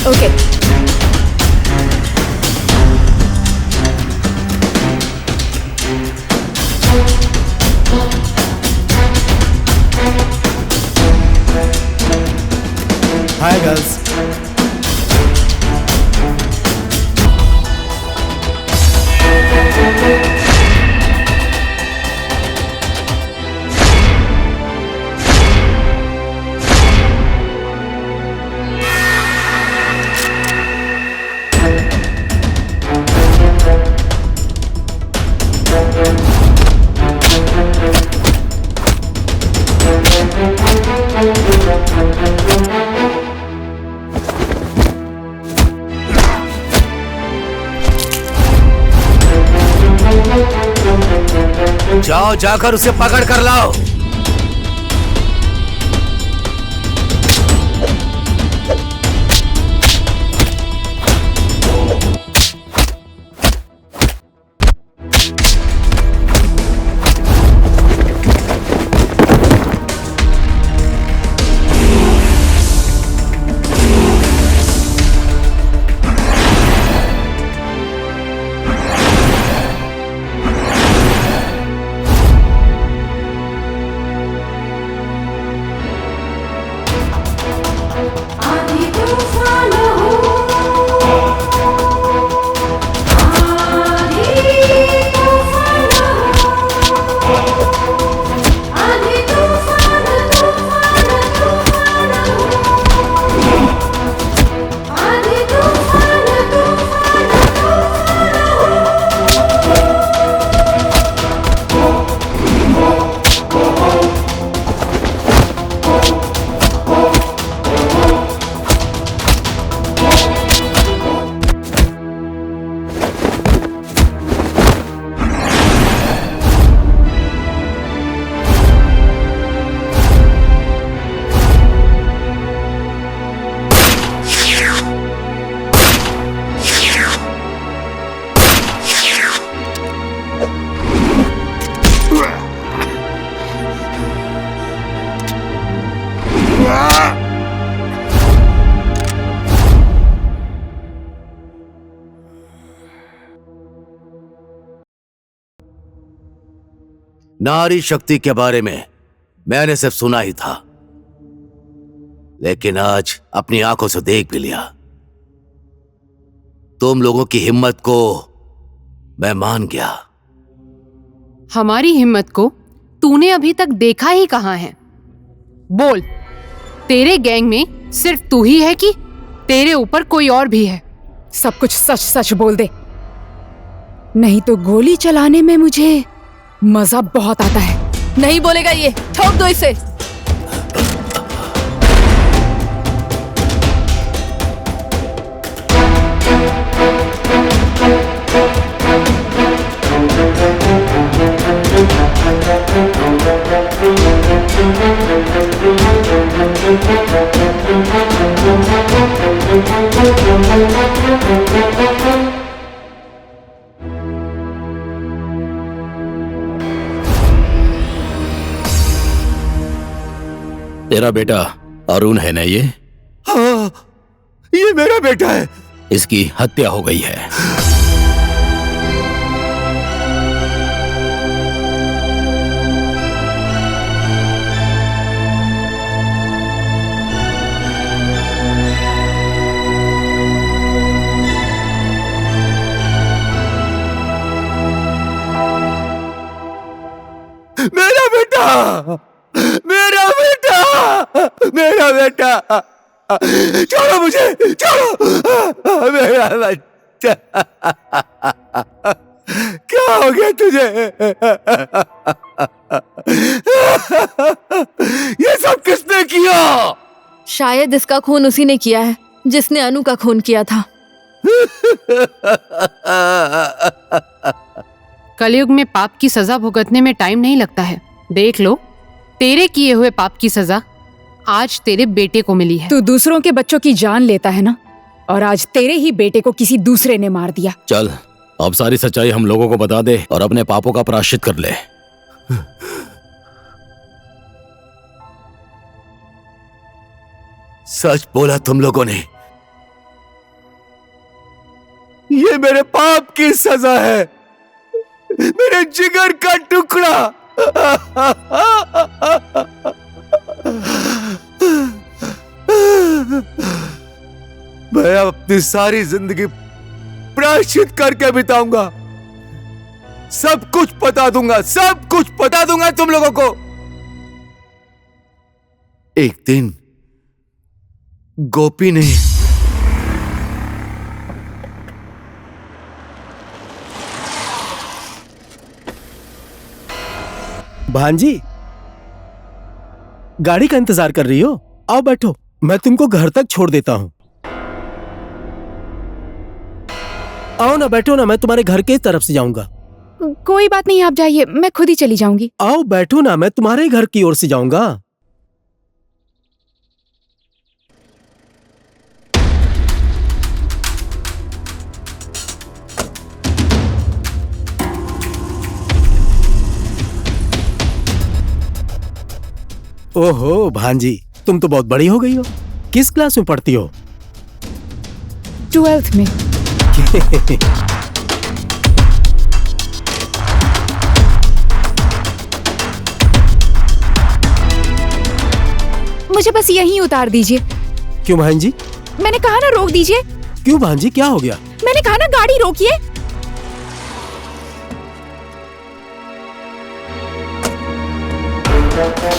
Okay hi girls. जाओ, जाकर उसे पकड़ कर लाओ। नारी शक्ति के बारे में मैंने सिर्फ सुना ही था, लेकिन आज अपनी आंखों से देख भी लिया। तुम लोगों की हिम्मत को मैं मान गया। हमारी हिम्मत को तूने अभी तक देखा ही कहाँ है? बोल, तेरे गैंग में सिर्फ तू ही है कि तेरे ऊपर कोई और भी है? सब कुछ सच सच बोल दे, नहीं तो गोली चलाने में मुझे मजा बहुत आता है। नहीं बोलेगा ये, ठोक दो इसे। तेरा बेटा अरुण है ना ये? हाँ, ये मेरा बेटा है। इसकी हत्या हो गई है। मेरा बेटा, मेरा बेटा, मेरा बेटा, छोड़ो मुझे, छोड़ो मेरा बच्चा। क्या हो गया तुझे? ये सब किसने किया? शायद इसका खून उसी ने किया है जिसने अनु का खून किया था। कलयुग में पाप की सजा भुगतने में टाइम नहीं लगता है। देख लो, तेरे किए हुए पाप की सजा आज तेरे बेटे को मिली है। तू दूसरों के बच्चों की जान लेता है ना, और आज तेरे ही बेटे को किसी दूसरे ने मार दिया। चल अब सारी सच्चाई हम लोगों को बता दे और अपने पापों का प्रायश्चित कर ले। सच बोला तुम लोगों ने। ये मेरे पाप की सजा है, मेरे जिगर का टुकड़ा। मैं अपनी सारी जिंदगी प्रायश्चित करके बिताऊंगा। सब कुछ बता दूंगा, सब कुछ बता दूंगा तुम लोगों को। एक दिन गोपी ने भांजी, गाड़ी का इंतजार कर रही हो? आओ बैठो, मैं तुमको घर तक छोड़ देता हूँ। आओ ना, बैठो ना, मैं तुम्हारे घर के तरफ से जाऊंगा। कोई बात नहीं, आप जाइए, मैं खुद ही चली जाऊंगी। आओ बैठो ना, मैं तुम्हारे घर की ओर से जाऊंगा। ओहो भांजी, तुम तो बहुत बड़ी हो गई हो। किस क्लास में पढ़ती हो? 12th में। मुझे बस यहीं उतार दीजिए। क्यों भांजी? मैंने कहा ना रोक दीजिए। क्यों भांजी, क्या हो गया? मैंने कहा ना गाड़ी रोकिए।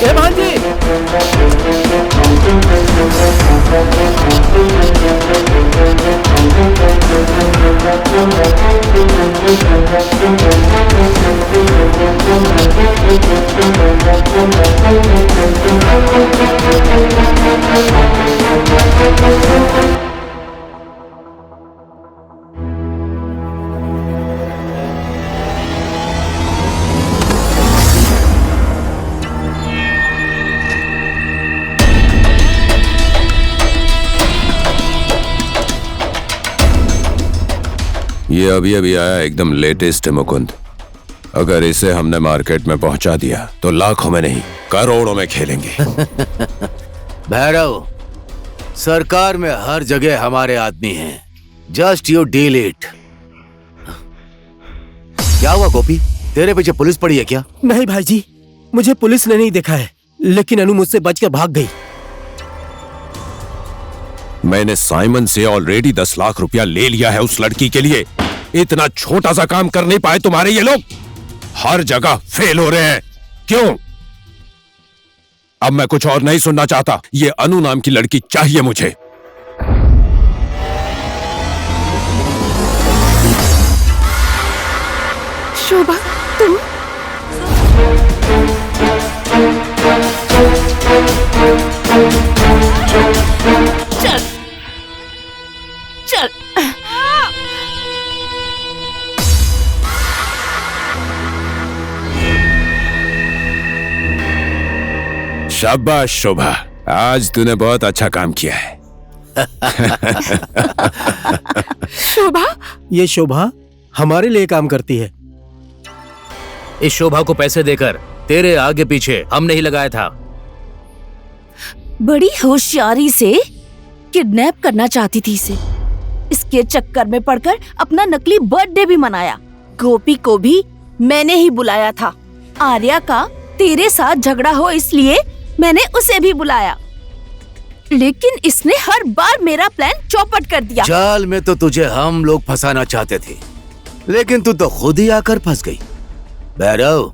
ए भांजी! ये अभी अभी आया, एकदम लेटेस्ट है मुकुंद। अगर इसे हमने मार्केट में पहुंचा दिया तो लाखों में नहीं करोड़ों में खेलेंगे। भैरव, सरकार में हर जगह हमारे आदमी हैं। Just you deal it. क्या हुआ गोपी, तेरे पीछे पुलिस पड़ी है क्या? नहीं भाईजी, मुझे पुलिस ने नहीं देखा है, लेकिन अनु मुझसे बचकर भाग गई। मैंने साइमन से ऑलरेडी 10 लाख रुपया ले लिया है उस लड़की के लिए। इतना छोटा सा काम कर नहीं पाए तुम्हारे ये लोग? हर जगह फेल हो रहे हैं, क्यों? अब मैं कुछ और नहीं सुनना चाहता। ये अनु नाम की लड़की चाहिए मुझे। शोभा, तुम? चल चल। शाबाश शोभा, आज तूने बहुत अच्छा काम किया है। शोभा? ये शोभा हमारे लिए काम करती है। इस शोभा को पैसे देकर तेरे आगे पीछे हमने ही लगाया था। बड़ी होशियारी से किडनैप करना चाहती थी इसे। इसके चक्कर में पड़कर अपना नकली बर्थडे भी मनाया। गोपी को भी मैंने ही बुलाया था। आर्या का तेरे साथ झगड़ा हो इसलिए मैंने उसे भी बुलाया, लेकिन इसने हर बार मेरा प्लान चौपट कर दिया। जाल में तो तुझे हम लोग फंसाना चाहते थे, लेकिन तू तो खुद ही आकर फंस गई। भैरव,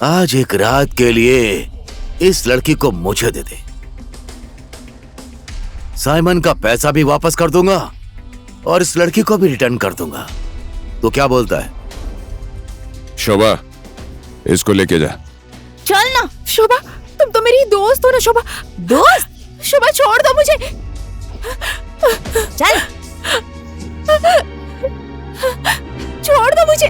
आज एक रात के लिए इस लड़की को मुझे दे दे। साइमन का पैसा भी वापस कर दूंगा और इस लड़की को भी रिटर्न कर दूंगा। तो क्या बोलता है? शोभा, इसको लेके जा। चल ना। शोभा, तुम तो मेरी दोस्त हो ना। शोभा, दोस्त? शोभा छोड़ दो मुझे। चल छोड़ दो मुझे।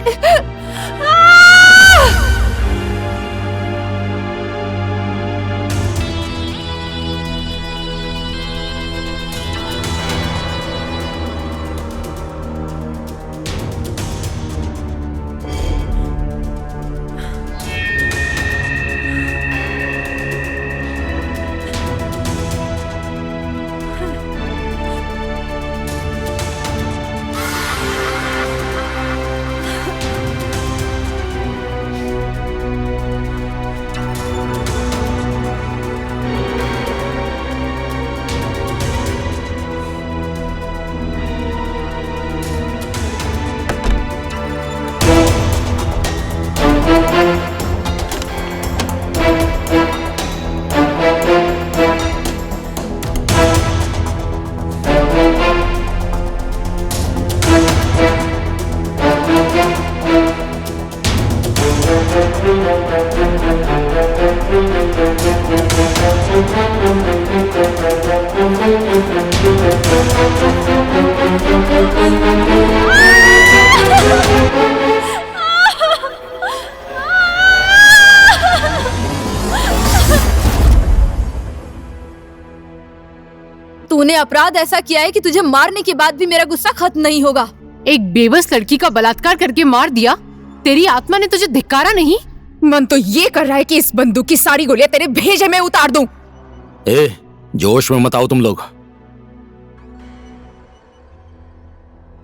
तूने अपराध ऐसा किया है कि तुझे मारने के बाद भी मेरा गुस्सा खत्म नहीं होगा। एक बेबस लड़की का बलात्कार करके मार दिया, तेरी आत्मा ने तुझे धिक्कारा नहीं? मन तो ये कर रहा है कि इस बंदूक की सारी गोलियां तेरे भेजे में उतार दूं। ए, जोश में मत आओ तुम लोग।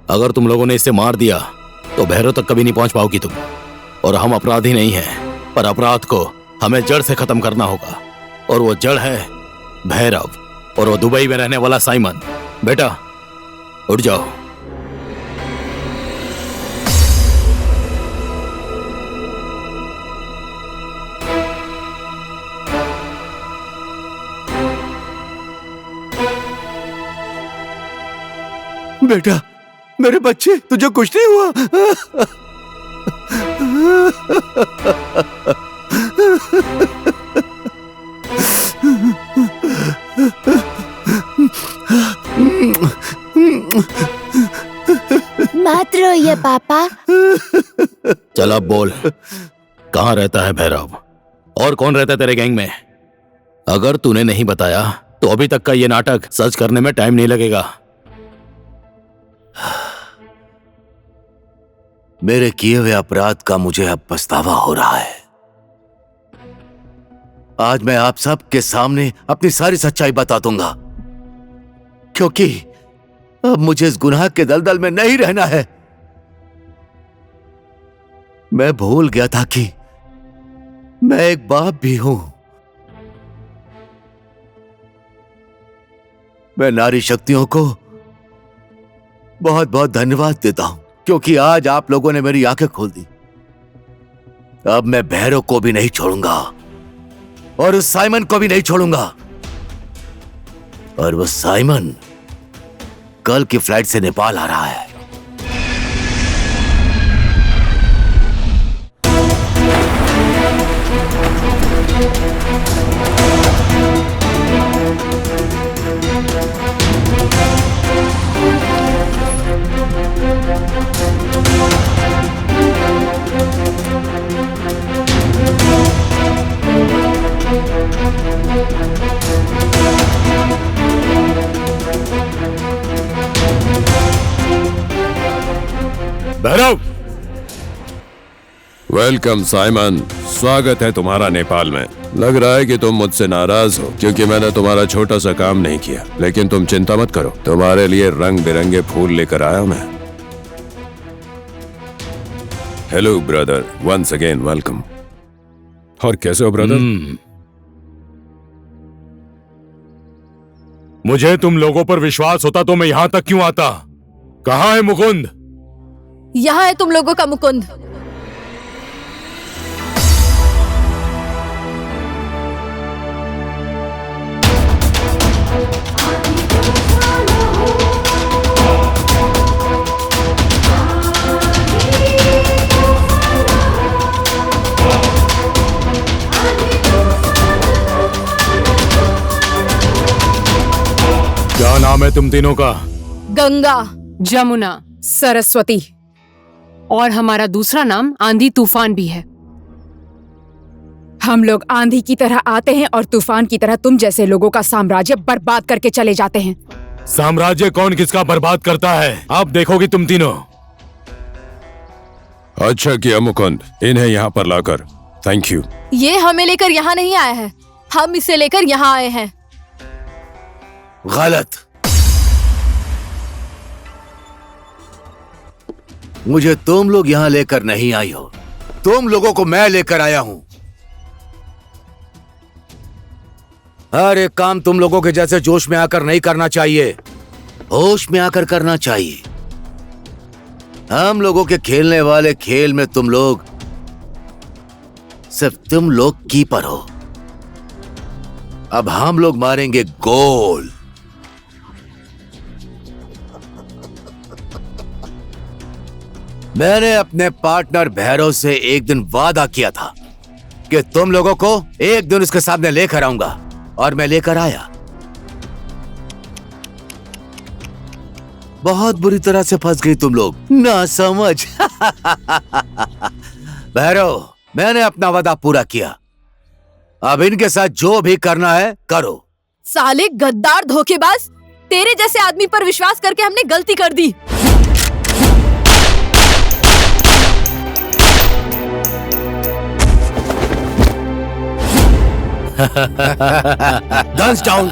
अगर तुम लोगों ने इसे मार दिया तो भैरव तक कभी नहीं पहुंच पाओगी तुम। और हम अपराधी नहीं हैं, पर अपराध को हमें जड़ से खत्म करना होगा। और वो जड़ है भैरव, और वो दुबई में रहने वाला साइमन। बेटा उठ जाओ। बेटा, मेरे बच्चे, तुझे कुछ नहीं हुआ? मत रोइए पापा। चल अब बोल, कहाँ रहता है भैरव? और कौन रहता है तेरे गैंग में? अगर तूने नहीं बताया तो अभी तक का ये नाटक सच करने में टाइम नहीं लगेगा। मेरे किए हुए अपराध का मुझे अब पछतावा हो रहा है। आज मैं आप सब के सामने अपनी सारी सच्चाई बता दूंगा, क्योंकि अब मुझे इस गुनाह के दलदल में नहीं रहना है। मैं भूल गया था कि मैं एक बाप भी हूं। मैं नारी शक्तियों को बहुत बहुत धन्यवाद देता हूं, क्योंकि आज आप लोगों ने मेरी आंखें खोल दी। अब मैं भैरव को भी नहीं छोड़ूंगा और उस साइमन को भी नहीं छोड़ूंगा। और वो साइमन कल की फ्लाइट से नेपाल आ रहा है। Bhairav, welcome Simon. स्वागत है तुम्हारा नेपाल में। लग रहा है कि तुम मुझसे नाराज हो क्योंकि मैंने तुम्हारा छोटा सा काम नहीं किया, लेकिन तुम चिंता मत करो, तुम्हारे लिए रंग बिरंगे फूल लेकर आया मैं। Hello brother, once again welcome. और कैसे हो ब्रदर? मुझे तुम लोगों पर विश्वास होता तो मैं यहां तक क्यों आता? कहाँ है मुकुंद? यहाँ है तुम लोगों का मुकुंद। क्या नाम है तुम तीनों का? गंगा, जमुना, सरस्वती। और हमारा दूसरा नाम आंधी तूफान भी है। हम लोग आंधी की तरह आते हैं और तूफान की तरह तुम जैसे लोगों का साम्राज्य बर्बाद करके चले जाते हैं। साम्राज्य कौन किसका बर्बाद करता है, आप देखोगी तुम तीनों। अच्छा किया मुकुंद, इन्हें यहाँ पर लाकर। Thank you. ये हमें लेकर यहाँ नहीं आया है, हम इसे लेकर यहाँ आए हैं। गलत। मुझे तुम लोग यहां लेकर नहीं आई हो, तुम लोगों को मैं लेकर आया हूं। हर एक काम तुम लोगों के जैसे जोश में आकर नहीं करना चाहिए, होश में आकर करना चाहिए। हम लोगों के खेलने वाले खेल में तुम लोग सिर्फ तुम लोग कीपर हो। अब हम लोग मारेंगे गोल। मैंने अपने पार्टनर भैरव से एक दिन वादा किया था कि तुम लोगों को एक दिन उसके सामने लेकर आऊंगा, और मैं लेकर आया। बहुत बुरी तरह से फंस गई तुम लोग, ना समझ। भैरव, मैंने अपना वादा पूरा किया, अब इनके साथ जो भी करना है करो। साले गद्दार धोखेबाज, तेरे जैसे आदमी पर विश्वास करके हमने गलती कर दी। Guns down.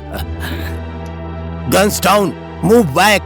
Guns down. Move back.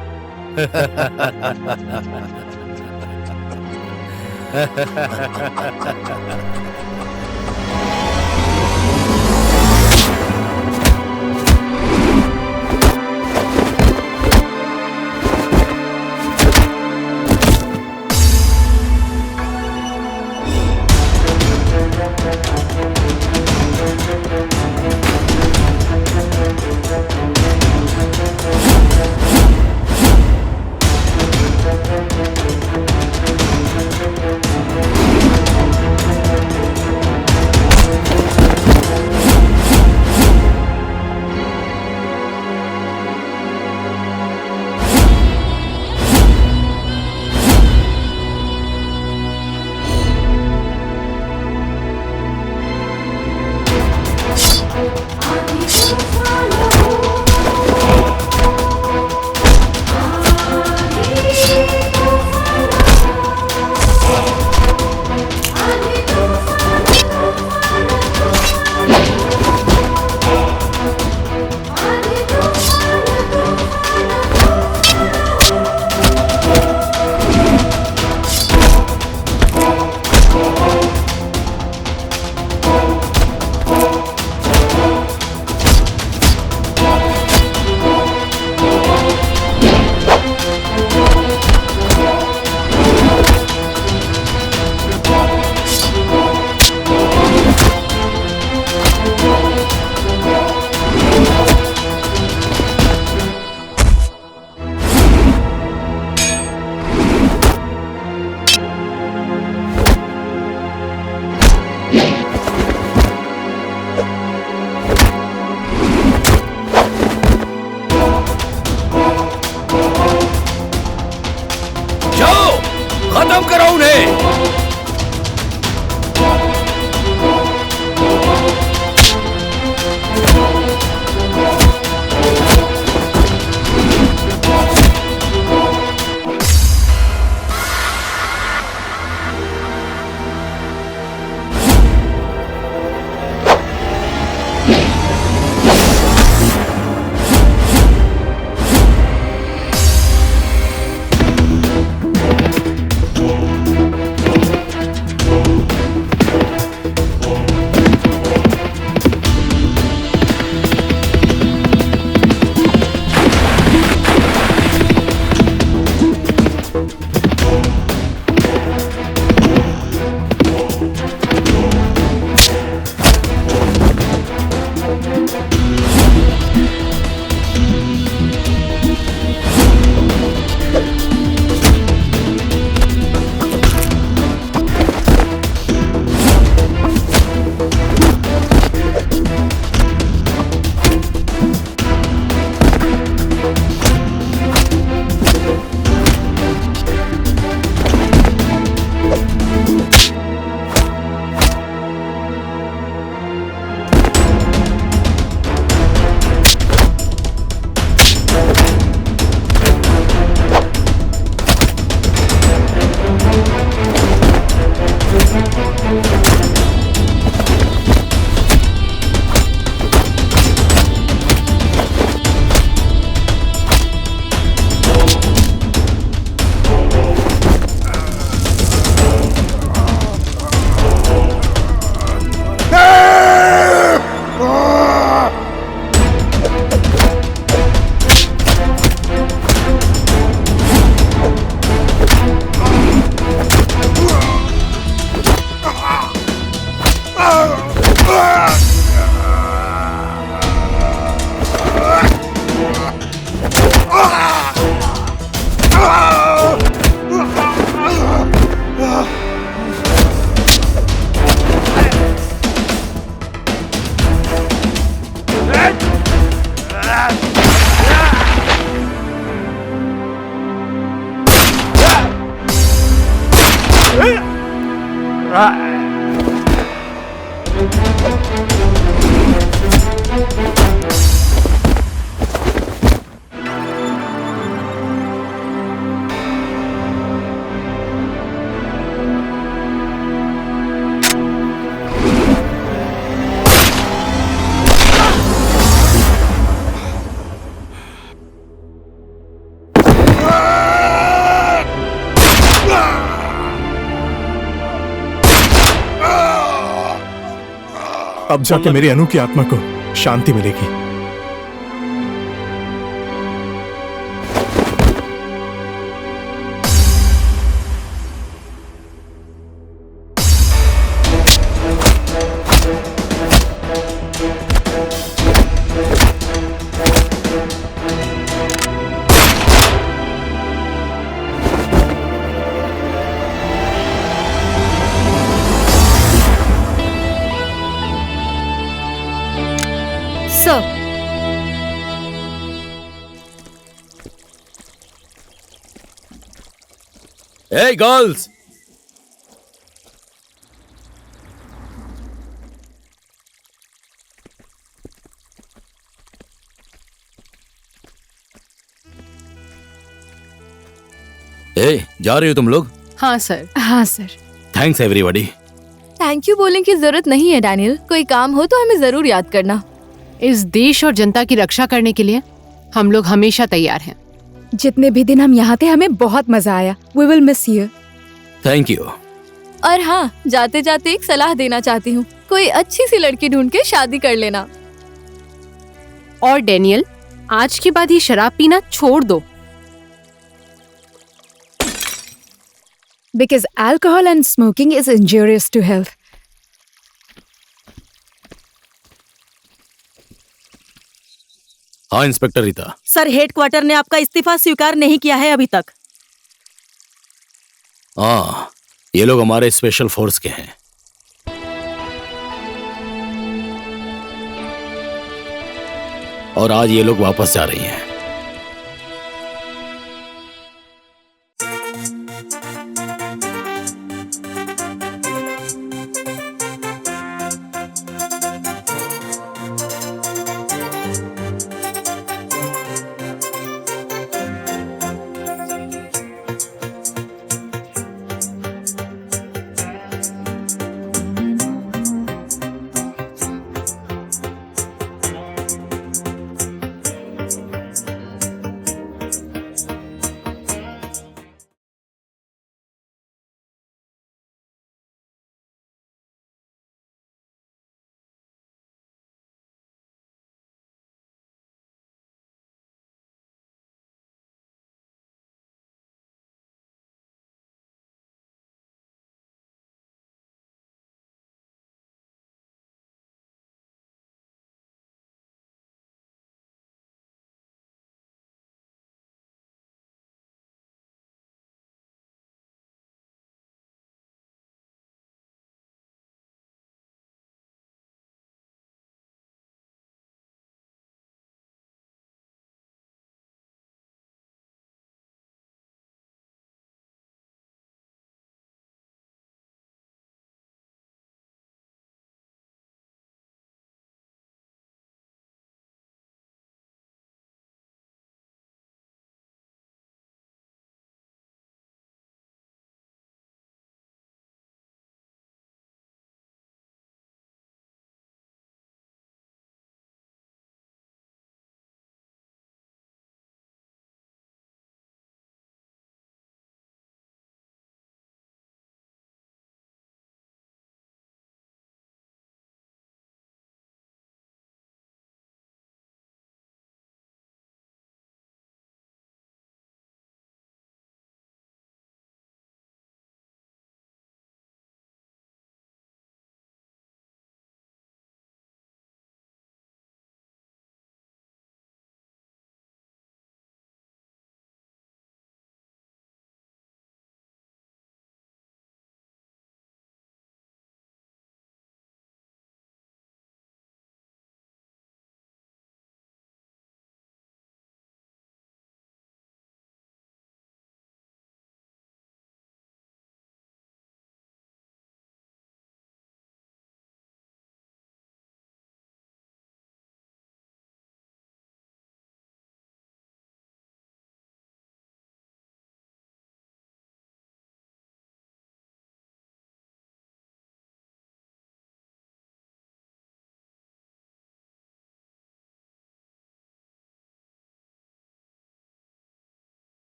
खत्म करो उन्हें। अब जाके मेरी अनु की आत्मा को शांति मिलेगी। Sir, Hey girls! Hey, जा रही हो तुम लोग? हाँ सर। हाँ sir. Thanks everybody. Thank you बोलने की जरूरत नहीं है डैनियल। कोई काम हो तो हमें जरूर याद करना। इस देश और जनता की रक्षा करने के लिए हम लोग हमेशा तैयार हैं। जितने भी दिन हम यहाँ थे हमें बहुत मजा आया। We will miss you. Thank you. और हाँ, जाते जाते एक सलाह देना चाहती हूँ, कोई अच्छी सी लड़की ढूंढ के शादी कर लेना। और डैनियल, आज के बाद ये शराब पीना छोड़ दो। Because alcohol and smoking is injurious to health. हाँ इंस्पेक्टर रीता। सर, हेडक्वार्टर ने आपका इस्तीफा स्वीकार नहीं किया है अभी तक। हाँ, ये लोग हमारे स्पेशल फोर्स के हैं। और आज ये लोग वापस जा रही हैं।